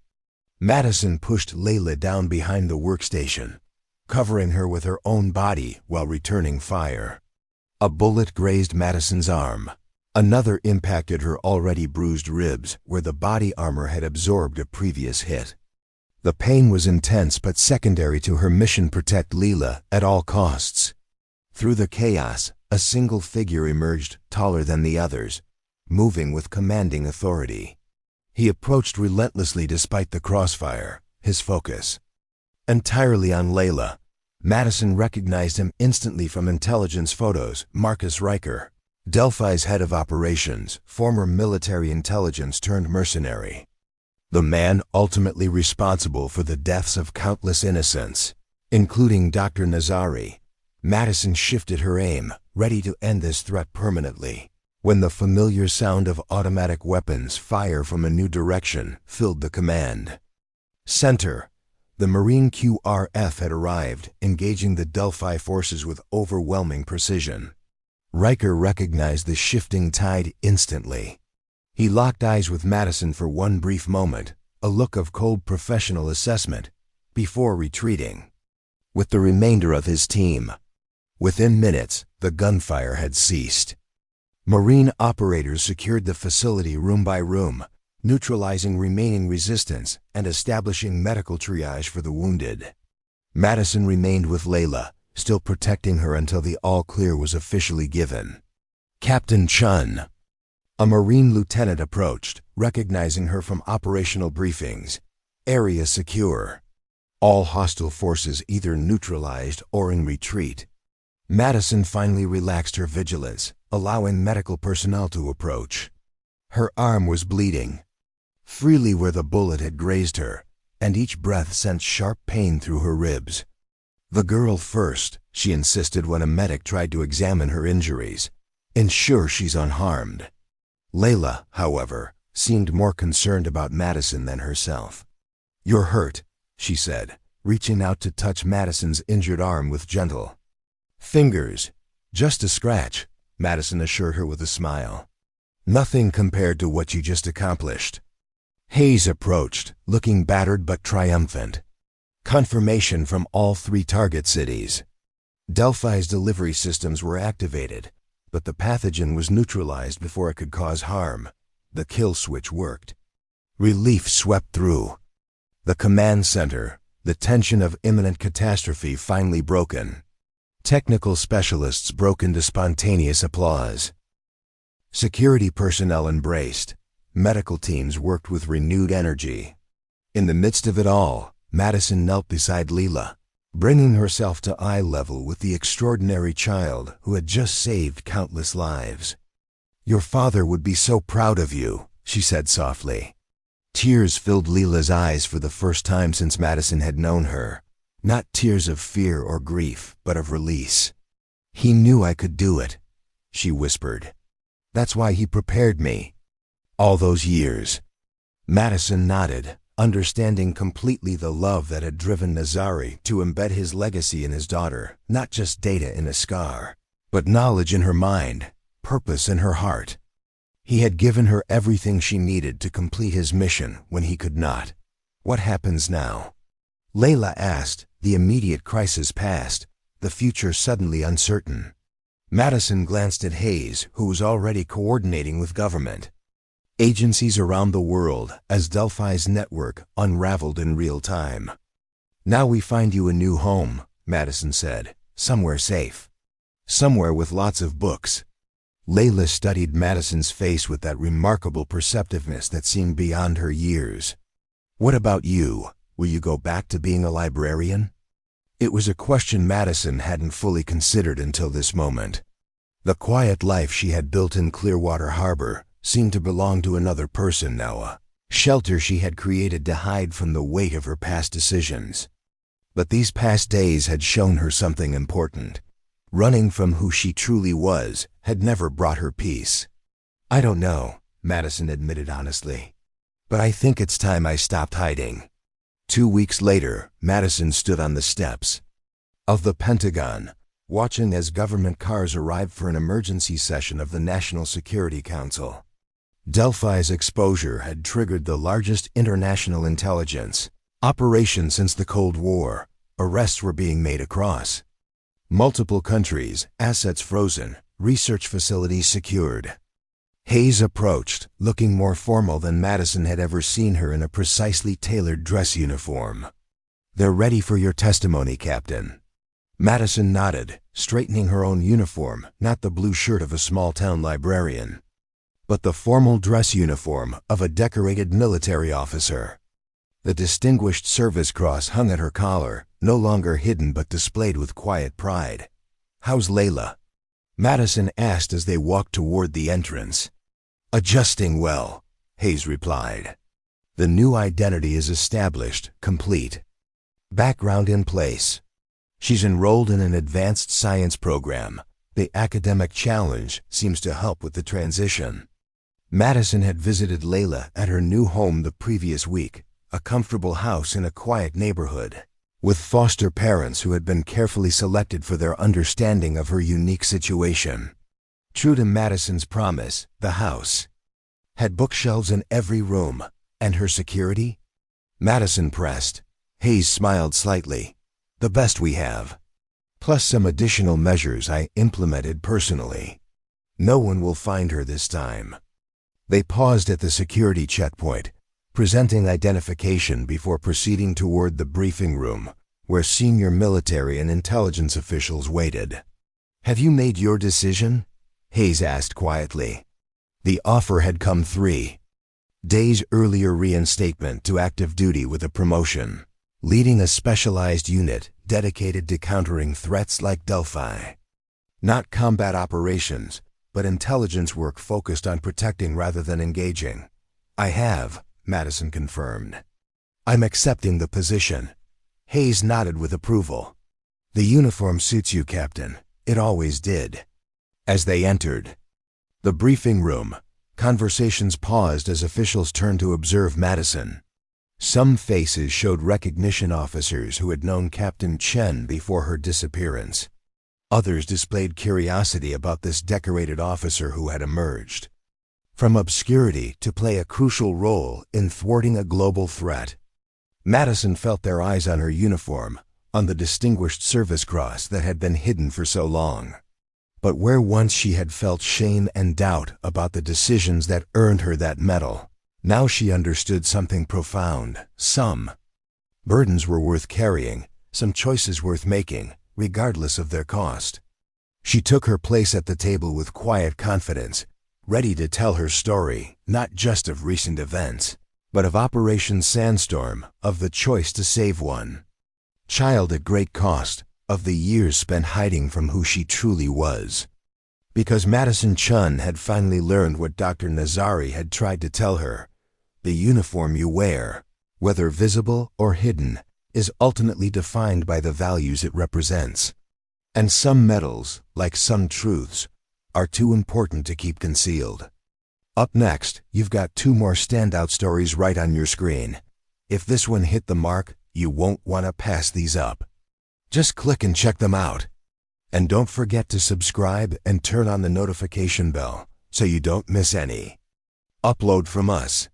Madison pushed Layla down behind the workstation, covering her with her own body while returning fire. A bullet grazed Madison's arm. Another impacted her already bruised ribs where the body armor had absorbed a previous hit. The pain was intense but secondary to her mission: protect Leela at all costs. Through the chaos, a single figure emerged, taller than the others, moving with commanding authority. He approached relentlessly despite the crossfire, his focus entirely on Layla. Madison recognized him instantly from intelligence photos: Marcus Riker, Delphi's head of operations, former military intelligence turned mercenary. The man ultimately responsible for the deaths of countless innocents, including Dr. Nazari. Madison shifted her aim, ready to end this threat permanently, when the familiar sound of automatic weapons fire from a new direction filled the command center. The Marine QRF had arrived, engaging the Delphi forces with overwhelming precision. Riker recognized the shifting tide instantly. He locked eyes with Madison for one brief moment, a look of cold professional assessment, before retreating with the remainder of his team. Within minutes, the gunfire had ceased. Marine operators secured the facility room by room, neutralizing remaining resistance and establishing medical triage for the wounded. Madison remained with Layla, still protecting her until the all-clear was officially given. "Captain Chen." A Marine lieutenant approached, recognizing her from operational briefings. "Area secure. All hostile forces either neutralized or in retreat." Madison finally relaxed her vigilance, allowing medical personnel to approach. Her arm was bleeding freely where the bullet had grazed her, and each breath sent sharp pain through her ribs. "The girl first," she insisted when a medic tried to examine her injuries. "Ensure she's unharmed." Layla, however, seemed more concerned about Madison than herself. "You're hurt," she said, reaching out to touch Madison's injured arm with gentle fingers. "Just a scratch," Madison assured her with a smile. "Nothing compared to what you just accomplished." Hayes approached, looking battered but triumphant. Confirmation from all 3 target cities. Delphi's delivery systems were activated, but the pathogen was neutralized before it could cause harm. The kill switch worked. Relief swept through. The command center, the tension of imminent catastrophe finally broken. Technical specialists broke into spontaneous applause. Security personnel embraced. Medical teams worked with renewed energy. In the midst of it all, Madison knelt beside Leela, bringing herself to eye level with the extraordinary child who had just saved countless lives. "Your father would be so proud of you," she said softly. Tears filled Leela's eyes for the first time since Madison had known her. Not tears of fear or grief, but of release. "He knew I could do it," she whispered. "That's why he prepared me. All those years." Madison nodded, understanding completely the love that had driven Nazari to embed his legacy in his daughter, not just data in a scar, but knowledge in her mind, purpose in her heart. He had given her everything she needed to complete his mission when he could not. "What happens now?" Layla asked, the immediate crisis past, the future suddenly uncertain. Madison glanced at Hayes, who was already coordinating with government agencies around the world as Delphi's network unraveled in real time. "Now we find you a new home," Madison said, "somewhere safe. Somewhere with lots of books." Layla studied Madison's face with that remarkable perceptiveness that seemed beyond her years. "What about you? Will you go back to being a librarian?" It was a question Madison hadn't fully considered until this moment. The quiet life she had built in Clearwater Harbor seemed to belong to another person now, a shelter she had created to hide from the weight of her past decisions. But these past days had shown her something important. Running from who she truly was had never brought her peace. "I don't know," Madison admitted honestly. "But I think it's time I stopped hiding." 2 weeks later, Madison stood on the steps of the Pentagon, watching as government cars arrived for an emergency session of the National Security Council. Delphi's exposure had triggered the largest international intelligence operation since the Cold War. Arrests were being made across multiple countries, assets frozen, research facilities secured. Hayes approached, looking more formal than Madison had ever seen her in a precisely tailored dress uniform. "They're ready for your testimony, Captain." Madison nodded, straightening her own uniform, not the blue shirt of a small-town librarian, but the formal dress uniform of a decorated military officer. The Distinguished Service Cross hung at her collar, no longer hidden but displayed with quiet pride. "How's Layla?" Madison asked as they walked toward the entrance. "Adjusting well," Hayes replied. "The new identity is established, complete. Background in place. She's enrolled in an advanced science program. The academic challenge seems to help with the transition." Madison had visited Layla at her new home the previous week, a comfortable house in a quiet neighborhood, with foster parents who had been carefully selected for their understanding of her unique situation. True to Madison's promise, the house had bookshelves in every room. And her security? Madison pressed. Hayes smiled slightly. "The best we have. Plus some additional measures I implemented personally. No one will find her this time." They paused at the security checkpoint, presenting identification before proceeding toward the briefing room, where senior military and intelligence officials waited. "Have you made your decision?" Hayes asked quietly. The offer had come 3 days earlier: reinstatement to active duty with a promotion, leading a specialized unit dedicated to countering threats like Delphi. Not combat operations, but intelligence work focused on protecting rather than engaging. "I have," Madison confirmed. "I'm accepting the position." Hayes nodded with approval. "The uniform suits you, Captain. It always did." As they entered the briefing room, conversations paused as officials turned to observe Madison. Some faces showed recognition: officers who had known Captain Chen before her disappearance. Others displayed curiosity about this decorated officer who had emerged from obscurity to play a crucial role in thwarting a global threat. Madison felt their eyes on her uniform, on the Distinguished Service Cross that had been hidden for so long. But where once she had felt shame and doubt about the decisions that earned her that medal, now she understood something profound. Some burdens were worth carrying, some choices worth making, regardless of their cost. She took her place at the table with quiet confidence, ready to tell her story, not just of recent events, but of Operation Sandstorm, of the choice to save one child at great cost, of the years spent hiding from who she truly was. Because Madison Chen had finally learned what Dr. Nazari had tried to tell her: the uniform you wear, whether visible or hidden, is ultimately defined by the values it represents. And some medals, like some truths, are too important to keep concealed. Up next, you've got 2 more standout stories right on your screen. If this one hit the mark, you won't want to pass these up. Just click and check them out. And don't forget to subscribe and turn on the notification bell so you don't miss any upload from us.